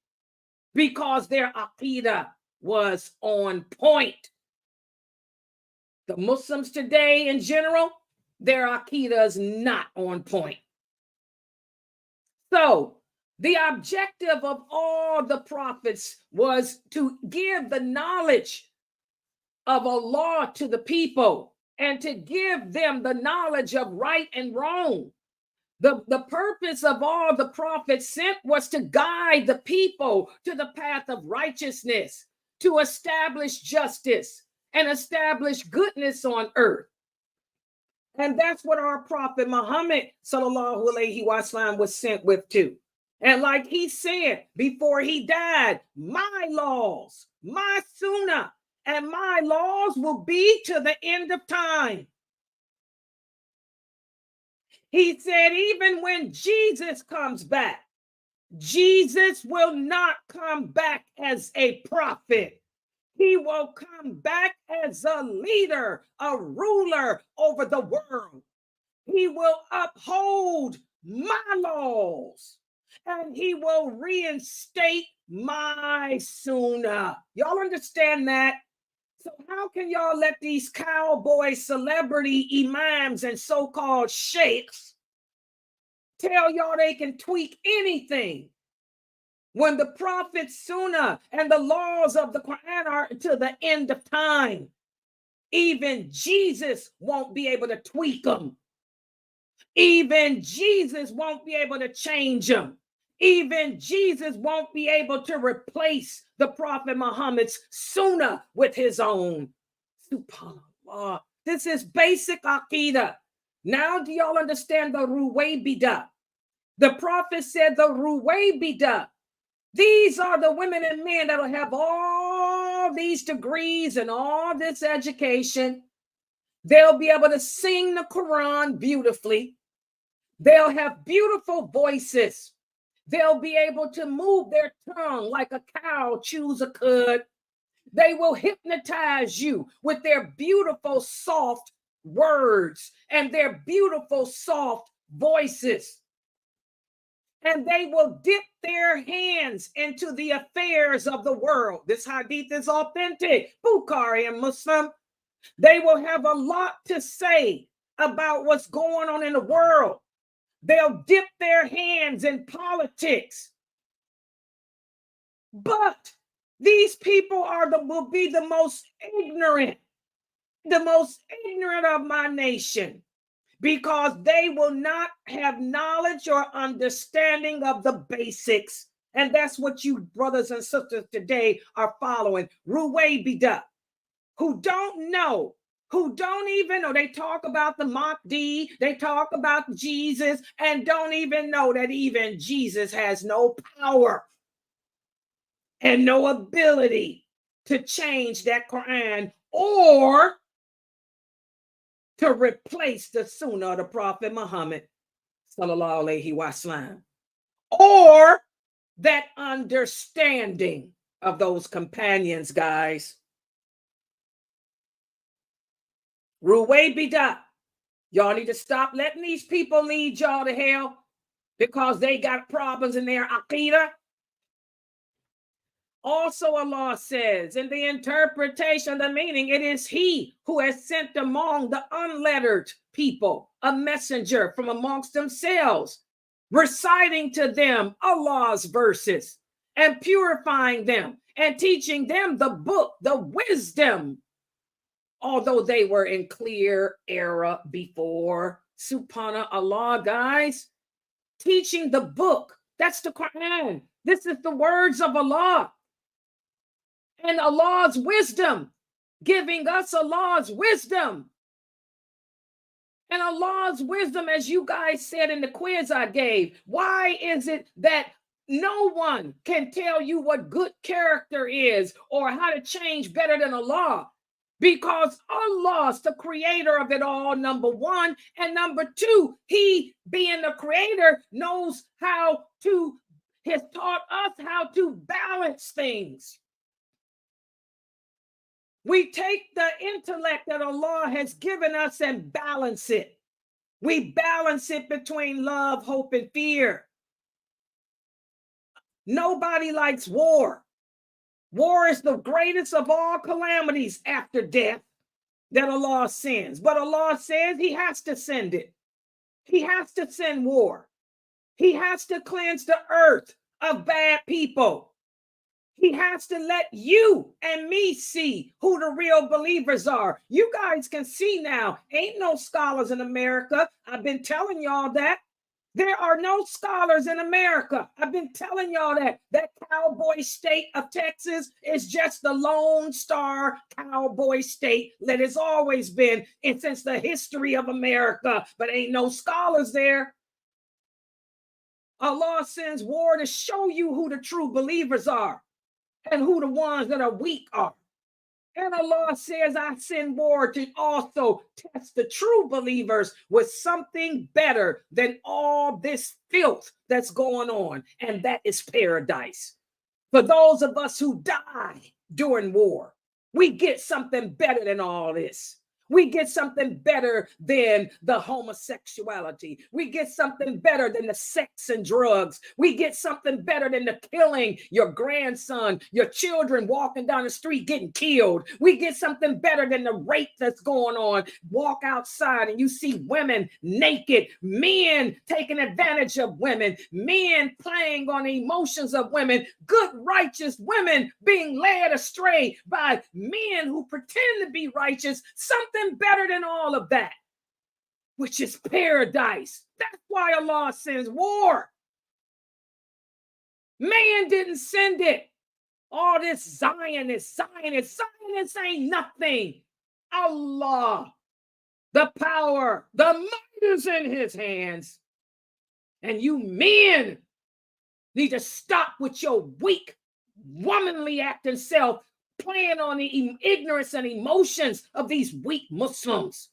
because their aqidah was on point. The Muslims today in general, their aqidah is not on point. So the objective of all the prophets was to give the knowledge of Allah to the people and to give them the knowledge of right and wrong. The purpose of all the prophets sent was to guide the people to the path of righteousness, to establish justice and establish goodness on earth. And that's what our prophet Muhammad sallallahu alaihi wasallam was sent with too. And like he said before he died, my laws, my sunnah, and my laws will be to the end of time. He said, even when Jesus comes back, Jesus will not come back as a prophet. He will come back as a leader, a ruler over the world. He will uphold my laws and he will reinstate my sunnah. Y'all understand that? So how can y'all let these cowboy celebrity imams and so-called sheikhs tell y'all they can tweak anything when the prophet's sunnah and the laws of the Quran are to the end of time? Even Jesus won't be able to tweak them. Even Jesus won't be able to change them. Even Jesus won't be able to replace the Prophet Muhammad's sunnah with his own. SubhanAllah. This is basic aqidah. Now do y'all understand the Ruwaybidah? The Prophet said the Ruwaybidah. These are the women and men that will have all these degrees and all this education. They'll be able to sing the Quran beautifully. They'll have beautiful voices. They'll be able to move their tongue like a cow chews a cud. They will hypnotize you with their beautiful, soft words and their beautiful, soft voices. And they will dip their hands into the affairs of the world. This hadith is authentic. Bukhari and Muslim. They will have a lot to say about what's going on in the world. They'll dip their hands in politics. But these people will be the most ignorant of my nation, because they will not have knowledge or understanding of the basics. And that's what you brothers and sisters today are following. Ruwaybidah, who don't know, who don't even know. They talk about the Mahdi, they talk about Jesus, and don't even know that even Jesus has no power and no ability to change that Quran or to replace the sunnah of the Prophet Muhammad sallallahu alaihi wasallam, or that understanding of those companions, guys. Ruwaybidah, y'all need to stop letting these people lead y'all to hell because they got problems in their aqidah. Also, Allah says in the interpretation, the meaning, it is He who has sent among the unlettered people a messenger from amongst themselves, reciting to them Allah's verses and purifying them and teaching them the book, the wisdom, although they were in clear error before. SubhanAllah, guys. Teaching the book, that's the Quran. This is the words of Allah. And Allah's wisdom, giving us Allah's wisdom. And Allah's wisdom, as you guys said in the quiz I gave, why is it that no one can tell you what good character is or how to change better than Allah? Because Allah's the creator of it all, number one. And number two, he being the creator knows has taught us how to balance things. We take the intellect that Allah has given us and balance it. We balance it between love, hope, and fear. Nobody likes war. War is the greatest of all calamities after death that Allah sends. But Allah says he has to send it. He has to send war. He has to cleanse the earth of bad people. He has to let you and me see who the real believers are. You guys can see now, ain't no scholars in America. I've been telling y'all that. There are no scholars in America. I've been telling y'all that. That cowboy state of Texas is just the lone star cowboy state that has always been and since the history of America. But ain't no scholars there. Allah sends war to show you who the true believers are and who the ones that are weak are. And Allah says, I send war to also test the true believers with something better than all this filth that's going on. And that is paradise. For those of us who die during war, we get something better than all this. We get something better than the homosexuality. We get something better than the sex and drugs. We get something better than the killing your grandson, your children walking down the street getting killed. We get something better than the rape that's going on. Walk outside and you see women naked, men taking advantage of women, men playing on the emotions of women, good, righteous women being led astray by men who pretend to be righteous. Something better than all of that, which is paradise. That's why Allah sends war. Man didn't send it. All this Zionists ain't nothing. Allah, the power, the might is in his hands. And you men need to stop with your weak, womanly acting self, playing on the ignorance and emotions of these weak Muslims.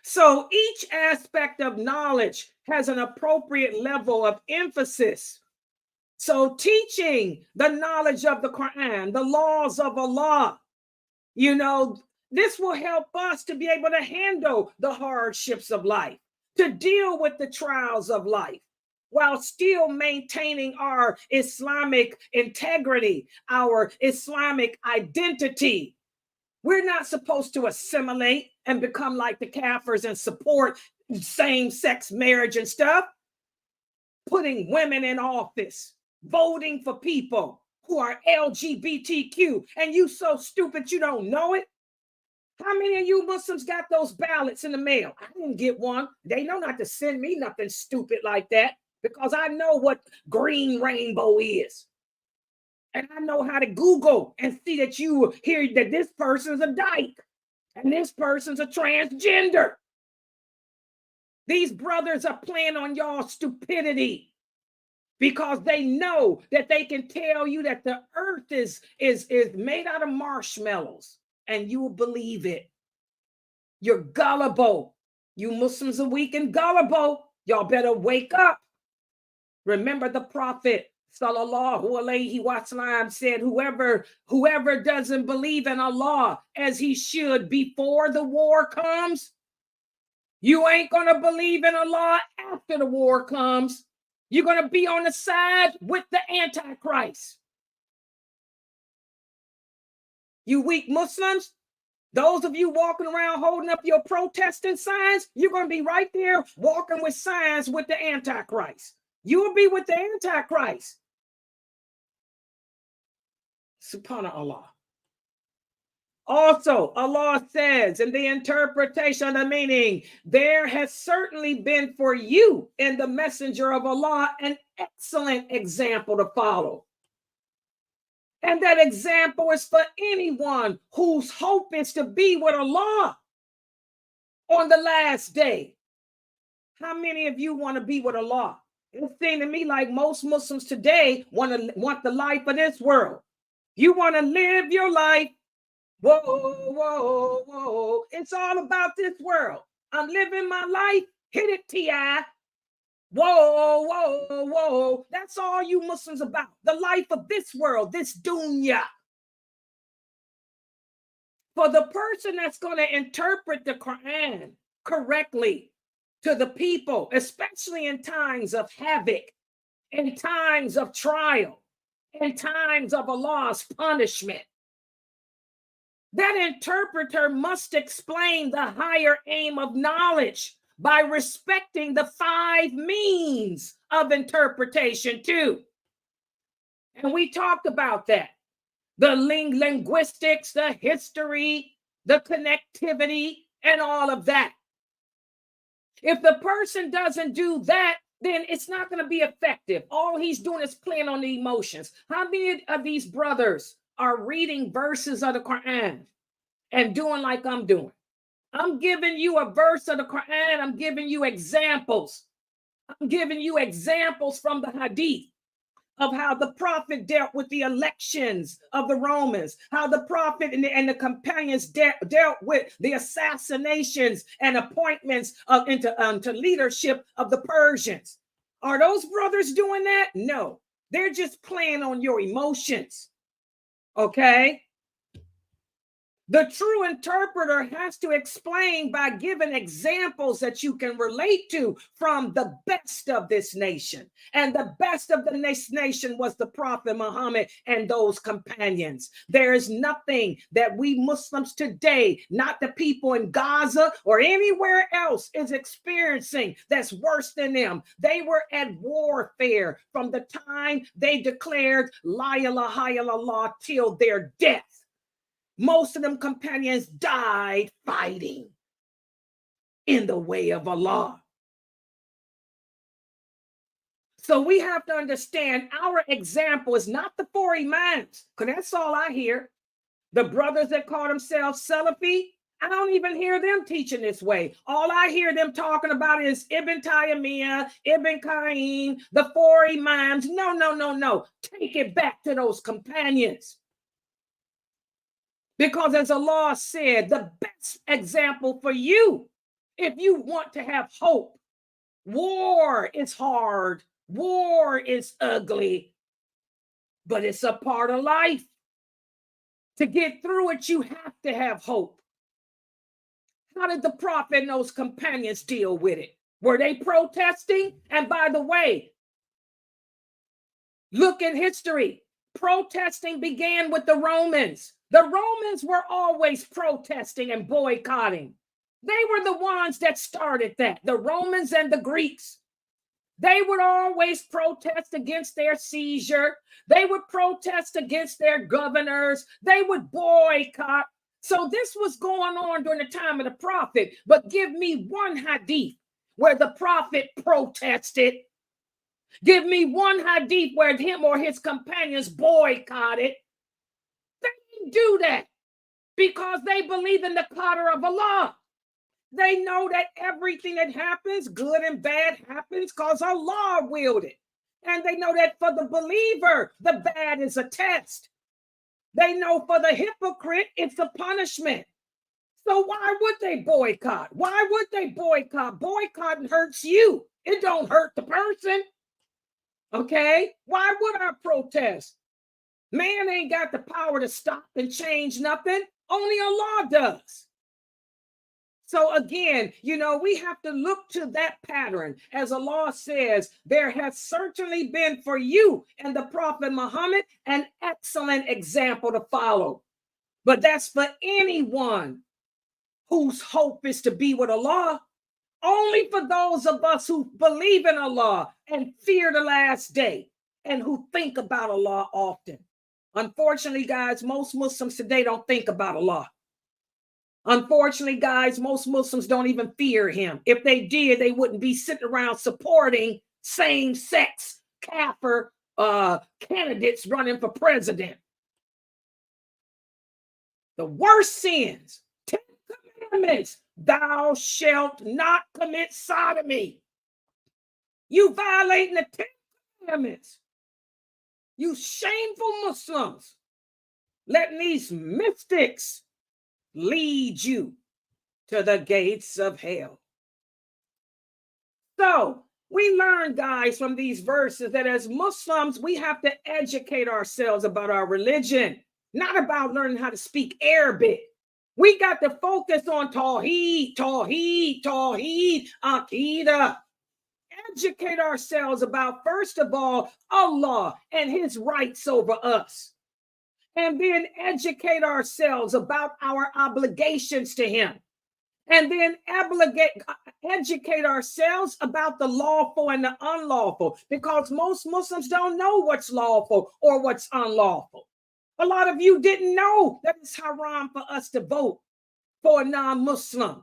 So each aspect of knowledge has an appropriate level of emphasis. So teaching the knowledge of the Quran, the laws of Allah, this will help us to be able to handle the hardships of life, to deal with the trials of life, while still maintaining our Islamic integrity, our Islamic identity. We're not supposed to assimilate and become like the Kafirs and support same-sex marriage and stuff. Putting women in office, voting for people who are LGBTQ, and you so stupid you don't know it. How many of you Muslims got those ballots in the mail? I didn't get one. They know not to send me nothing stupid like that, because I know what green rainbow is. And I know how to Google and see that you hear that this person's a dyke and this person's a transgender. These brothers are playing on y'all stupidity because they know that they can tell you that the earth is made out of marshmallows and you will believe it. You're gullible. You Muslims are weak and gullible. Y'all better wake up. Remember the Prophet sallallahu alaihi wasallam said, whoever doesn't believe in Allah as he should before the war comes, you ain't going to believe in Allah after the war comes. You're going to be on the side with the Antichrist. You weak Muslims, those of you walking around holding up your protesting signs, you're going to be right there walking with signs with the Antichrist. You will be with the Antichrist. Subhanallah. Also, Allah says in the interpretation of the meaning, there has certainly been for you in the messenger of Allah an excellent example to follow. And that example is for anyone whose hope is to be with Allah on the last day. How many of you want to be with Allah? It seems to me like most Muslims today want the life of this world. You want to live your life. Whoa, whoa, whoa. It's all about this world. I'm living my life. Hit it, T.I. Whoa, whoa, whoa. That's all you Muslims about. The life of this world, this dunya. For the person that's going to interpret the Quran correctly to the people, especially in times of havoc, in times of trial, in times of Allah's punishment, that interpreter must explain the higher aim of knowledge by respecting the 5 means of interpretation too. And we talked about that. The linguistics, the history, the connectivity, and all of that. If the person doesn't do that, then it's not going to be effective. All he's doing is playing on the emotions. How many of these brothers are reading verses of the Quran and doing like I'm doing? I'm giving you a verse of the Quran. I'm giving you examples. I'm giving you examples from the Hadith of how the Prophet dealt with the elections of the Romans, how the Prophet and the companions dealt with the assassinations and appointments into leadership of the Persians. Are those brothers doing that? No, they're just playing on your emotions, okay? The true interpreter has to explain by giving examples that you can relate to from the best of this nation. And the best of the nation was the Prophet Muhammad and those companions. There is nothing that we Muslims today, not the people in Gaza or anywhere else, is experiencing that's worse than them. They were at warfare from the time they declared La ilaha illallah till their death. Most of them companions died fighting in the way of Allah. So we have to understand our example is not the 4 imams, because that's all I hear. The brothers that call themselves Salafi, I don't even hear them teaching this way. All I hear them talking about is Ibn Taymiyyah, Ibn Qayyim, the 4 imams. No, no, no, no. Take it back to those companions. Because as Allah said, the best example for you, if you want to have hope, war is hard, war is ugly, but it's a part of life. To get through it, you have to have hope. How did the Prophet and those companions deal with it? Were they protesting? And by the way, look in history. Protesting began with the Romans. The Romans were always protesting and boycotting. They were the ones that started that, the Romans and the Greeks. They would always protest against their seizure. They would protest against their governors. They would boycott. So this was going on during the time of the Prophet. But give me one hadith where the Prophet protested. Give me one hadith where him or his companions boycotted. They didn't do that because they believe in the qadr of Allah. They know that everything that happens, good and bad, happens because Allah willed it. And they know that for the believer, the bad is a test. They know for the hypocrite, it's a punishment. So why would they boycott? Why would they boycott? Boycotting hurts you. It don't hurt the person. Okay? Why would I protest? Man ain't got the power to stop and change nothing. Only Allah does. So again, we have to look to that pattern. As Allah says, there has certainly been for you and the Prophet Muhammad an excellent example to follow. But that's for anyone whose hope is to be with Allah. Only for those of us who believe in Allah and fear the last day and who think about Allah often. Unfortunately, guys, most Muslims today don't think about Allah. Unfortunately, guys, most Muslims don't even fear him. If they did, they wouldn't be sitting around supporting same-sex kafir candidates running for president. The worst sins, 10 commandments. Thou shalt not commit sodomy. You violating the 10 commandments. You shameful Muslims, letting these mystics lead you to the gates of hell. So we learn, guys, from these verses that as Muslims, we have to educate ourselves about our religion, not about learning how to speak Arabic. We got to focus on Tawheed, Tawheed, Tawheed, Aqidah. Educate ourselves about, first of all, Allah and his rights over us. And then educate ourselves about our obligations to him. And then educate ourselves about the lawful and the unlawful, because most Muslims don't know what's lawful or what's unlawful. A lot of you didn't know that it's haram for us to vote for a non-Muslim.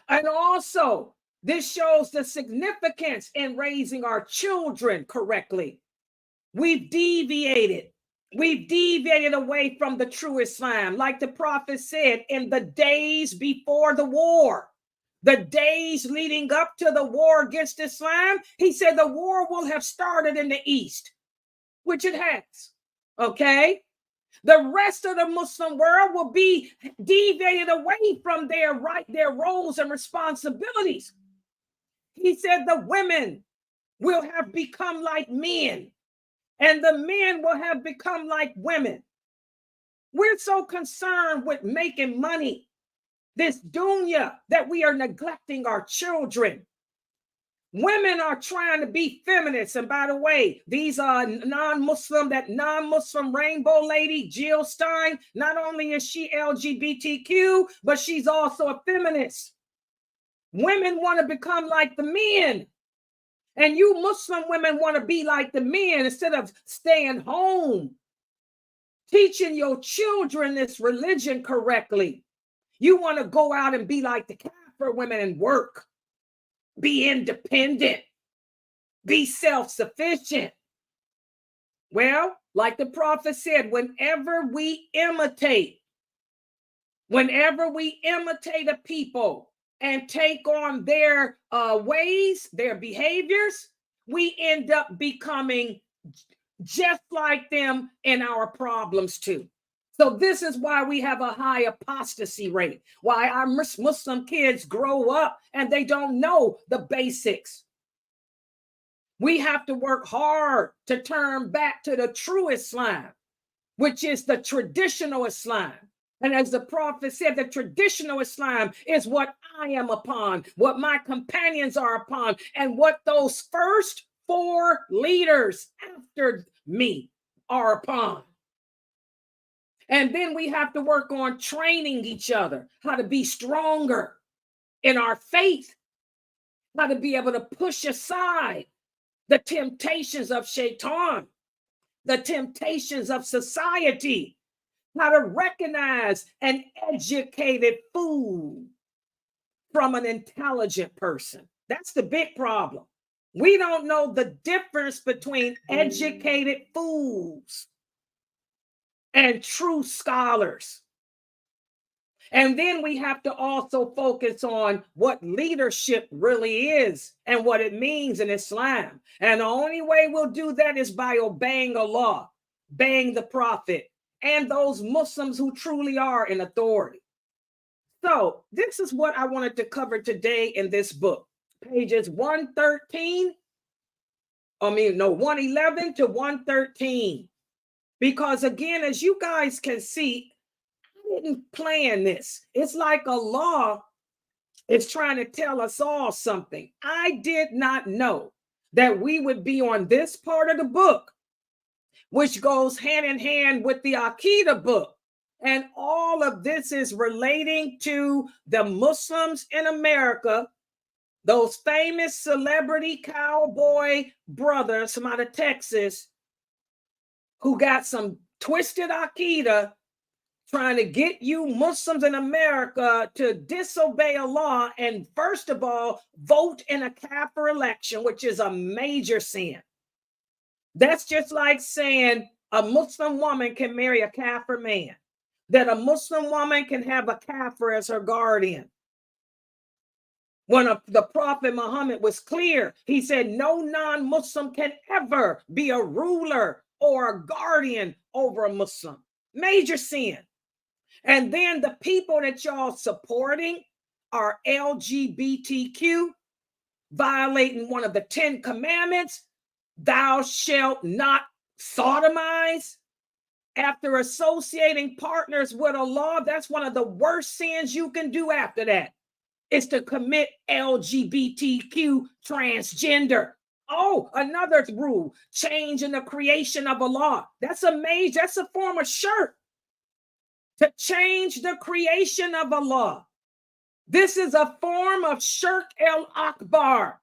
And also, this shows the significance in raising our children correctly. We've deviated away from the true Islam. Like the Prophet said, in the days before the war, the days leading up to the war against Islam, he said the war will have started in the East, which it has, okay? The rest of the Muslim world will be deviated away from their roles and responsibilities. He said the women will have become like men, and the men will have become like women. We're so concerned with making money, this dunya, that we are neglecting our children. Women are trying to be feminists. And by the way, these are non-Muslim rainbow lady, Jill Stein, not only is she LGBTQ, but she's also a feminist. Women want to become like the men. And you Muslim women want to be like the men instead of staying home, teaching your children this religion correctly. You want to go out and be like the Kafir women and work, be independent, be self-sufficient. Well, like the Prophet said, whenever we imitate a people and take on their ways, their behaviors, we end up becoming just like them in our problems too. So this is why we have a high apostasy rate, why our Muslim kids grow up and they don't know the basics. We have to work hard to turn back to the true Islam, which is the traditional Islam. And as the Prophet said, the traditional Islam is what I am upon, what my companions are upon, and what those first 4 leaders after me are upon. And then we have to work on training each other, how to be stronger in our faith, how to be able to push aside the temptations of shaitan, the temptations of society, how to recognize an educated fool from an intelligent person. That's the big problem. We don't know the difference between educated fools and true scholars. And then we have to also focus on what leadership really is and what it means in Islam. And the only way we'll do that is by obeying Allah, obeying the Prophet, and those Muslims who truly are in authority. So this is what I wanted to cover today in this book, pages 111 to 113. Because again, as you guys can see, I didn't plan this. It's like Allah is trying to tell us all something. I did not know that we would be on this part of the book, which goes hand in hand with the Aqidah book. And all of this is relating to the Muslims in America, those famous celebrity cowboy brothers from out of Texas who got some twisted Aqidah, trying to get you Muslims in America to disobey Allah and, first of all, vote in a Kafir election, which is a major sin. That's just like saying, a Muslim woman can marry a kafir man, that a Muslim woman can have a kafir as her guardian. When the Prophet Muhammad was clear, he said no non-Muslim can ever be a ruler or a guardian over a Muslim. Major sin. And then the people that y'all supporting are LGBTQ, violating one of the 10 commandments. Thou shalt not sodomize. After associating partners with Allah, that's one of the worst sins you can do after that, is to commit LGBTQ transgender. Oh, another rule, change in the creation of Allah. That's a form of shirk. To change the creation of Allah. This is a form of shirk el akbar.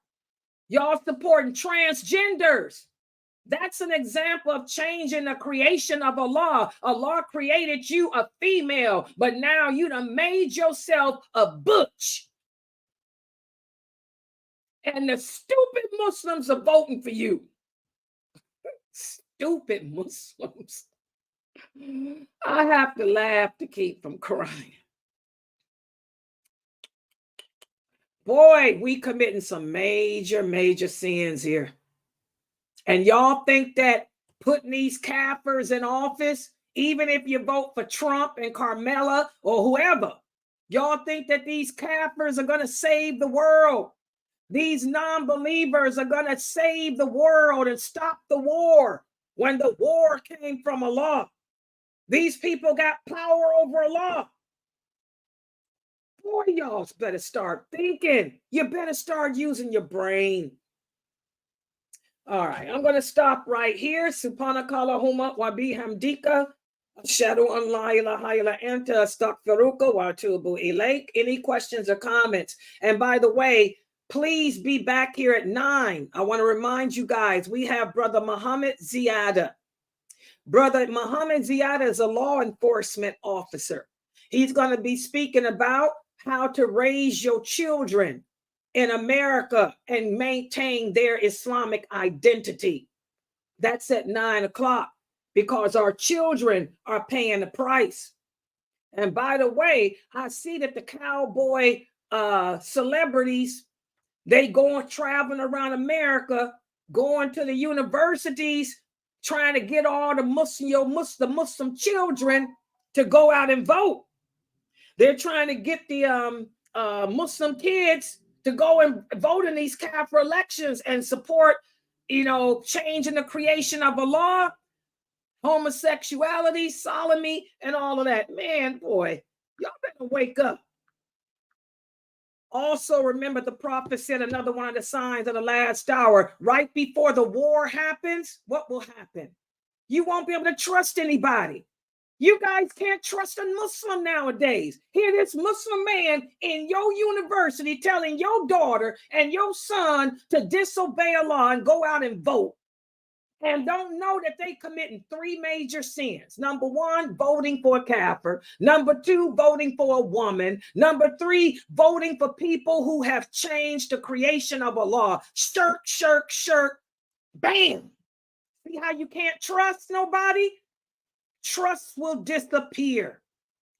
Y'all supporting transgenders. That's an example of changing the creation of Allah. Allah created you a female, but now you done made yourself a butch. And the stupid Muslims are voting for you. Stupid Muslims. I have to laugh to keep from crying. Boy, we committing some major, major sins here. And y'all think that putting these kafirs in office, even if you vote for Trump and Carmela or whoever, y'all think that these kafirs are going to save the world. These non-believers are going to save the world and stop the war when the war came from Allah. These people got power over Allah. Boy, y'all better start thinking. You better start using your brain. All right, I'm going to stop right here. Subhanakallahumma wa bihamdika. Ashhadu an la ilaha illa anta astaghfiruka wa atubu ilaik. Any questions or comments? And by the way, please be back here at 9. I want to remind you guys, we have Brother Muhammad Ziyada. Brother Muhammad Ziyada is a law enforcement officer. He's going to be speaking about how to raise your children in America and maintain their Islamic identity. That's at 9 o'clock because our children are paying the price. And by the way, I see that the cowboy celebrities, they going traveling around America, going to the universities, trying to get all the Muslim children to go out and vote. They're trying to get the Muslim kids to go and vote in these kafir elections and support, changing the creation of Allah, homosexuality, sodomy, and all of that. Man, boy, y'all better wake up. Also, remember the prophet said another one of the signs of the last hour, right before the war happens, what will happen? You won't be able to trust anybody. You guys can't trust a Muslim nowadays. Hear this Muslim man in your university telling your daughter and your son to disobey Allah and go out and vote. And don't know that they committing 3 major sins. Number 1, voting for a kafir. Number 2, voting for a woman. Number 3, voting for people who have changed the creation of Allah. Shirk, shirk, shirk. Bam. See how you can't trust nobody? Trust will disappear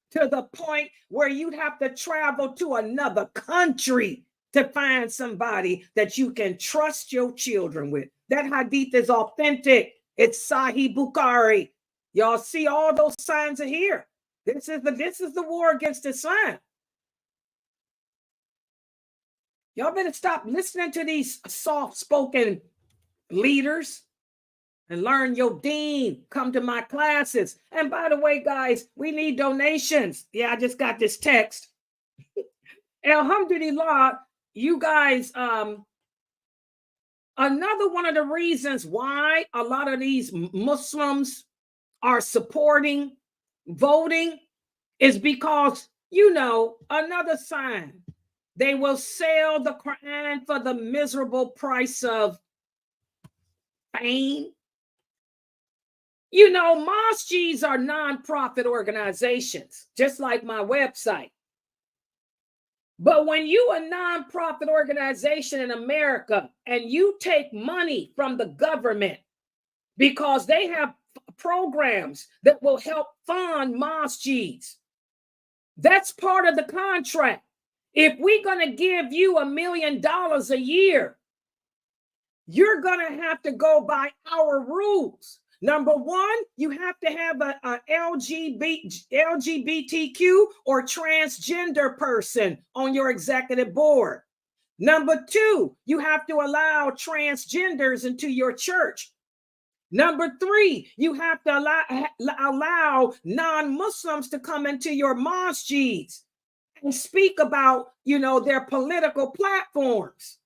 to the point where you'd have to travel to another country to find somebody that you can trust your children with. That hadith is authentic. It's Sahih Bukhari. Y'all see all those signs are here. This is the war against Islam. Y'all better stop listening to these soft-spoken leaders and learn your deen. Come to my classes. And by the way, guys, we need donations. Yeah, I just got this text. Alhamdulillah, you guys, another one of the reasons why a lot of these Muslims are supporting voting is because, another sign. They will sell the Quran for the miserable price of fame. Masjids are non-profit organizations, just like my website. But when you a non-profit organization in America and you take money from the government because they have programs that will help fund masjids. That's part of the contract. If we're going to give you $1 million a year, you're going to have to go by our rules. Number one, you have to have a LGBTQ or transgender person on your executive board. Number two, you have to allow transgenders into your church. Number three, you have to allow non-Muslims to come into your masjids and speak about, their political platforms.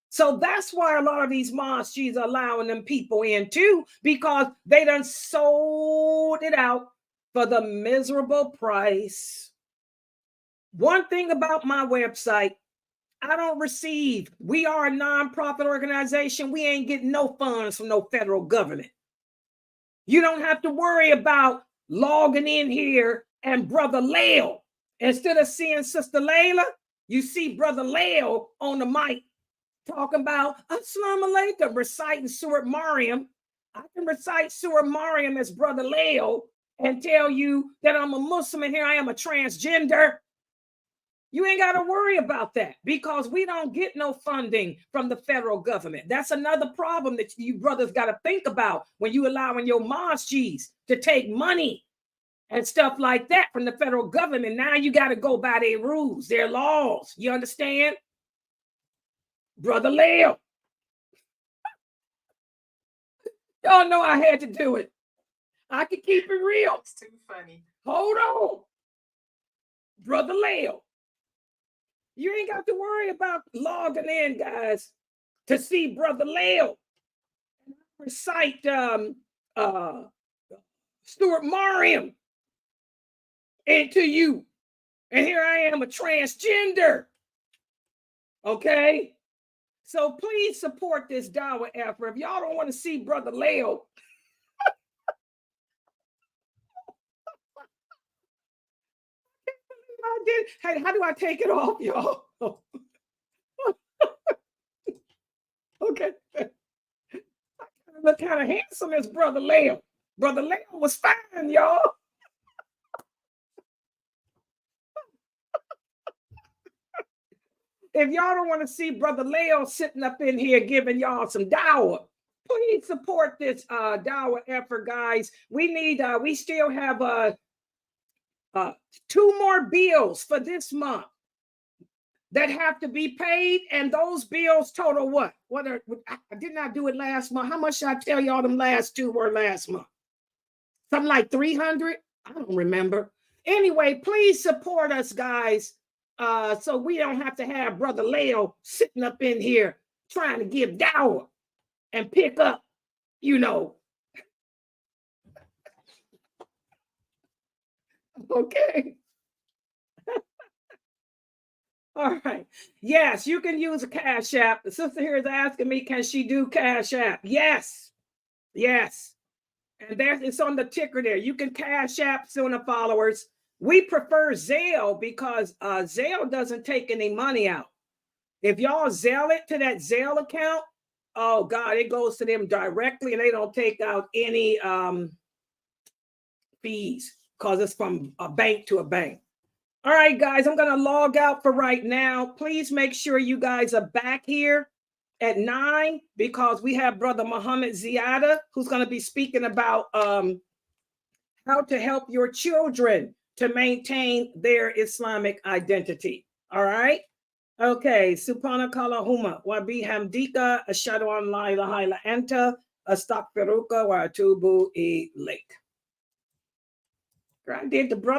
So that's why a lot of these masjids are allowing them people in too, because they done sold it out for the miserable price. One thing about my website, I don't receive. We are a nonprofit organization. We ain't getting no funds from no federal government. You don't have to worry about logging in here and Brother Lael. Instead of seeing Sister Layla, you see Brother Lael on the mic talking about Assalamu alaikum, reciting Surah Maryam. I can recite Surah Maryam as Brother Lael and tell you that I'm a Muslim and here I am a transgender. You ain't got to worry about that because we don't get no funding from the federal government. That's another problem that you brothers got to think about when you allowing your masjids to take money and stuff like that from the federal government. Now you got to go by their rules, their laws. You understand? Brother Lael. Y'all know I had to do it. I could keep it real. It's too funny. Hold on. Brother Lael. You ain't got to worry about logging in, guys, to see Brother Lael recite Stuart Mariam into you. And here I am, a transgender. Okay? So please support this dawah effort. If y'all don't want to see Brother Lael, I did. Hey, how do I take it off, y'all? Okay. I look kind of handsome as Brother Lael. Brother Lael was fine, y'all. If y'all don't want to see Brother Lael sitting up in here giving y'all some dawah, please support this dawah effort, guys. We still have 2 more bills for this month that have to be paid, and those bills total what? I did not do it last month. How much should I tell y'all them last 2 were last month? Something like 300? I don't remember. Anyway, please support us, guys, so we don't have to have Brother Lael sitting up in here trying to give dawah and pick up, Okay. All right. Yes, you can use a Cash App. The sister here is asking me, can she do Cash App? Yes. Yes. And it's on the ticker there. You can Cash App Sunnahfollowers. We prefer Zelle because Zelle doesn't take any money out. If y'all Zelle it to that Zelle account, oh God, it goes to them directly and they don't take out any fees because it's from a bank to a bank. All right, guys, I'm going to log out for right now. Please make sure you guys are back here at 9 because we have Brother Muhammad Ziyada who's going to be speaking about how to help your children to maintain their Islamic identity. All right? Okay. Subhanakallahumma wa bihamdika ashhadu an la ilaha illa anta astaghfiruka wa atubu ilayk. I did the brother.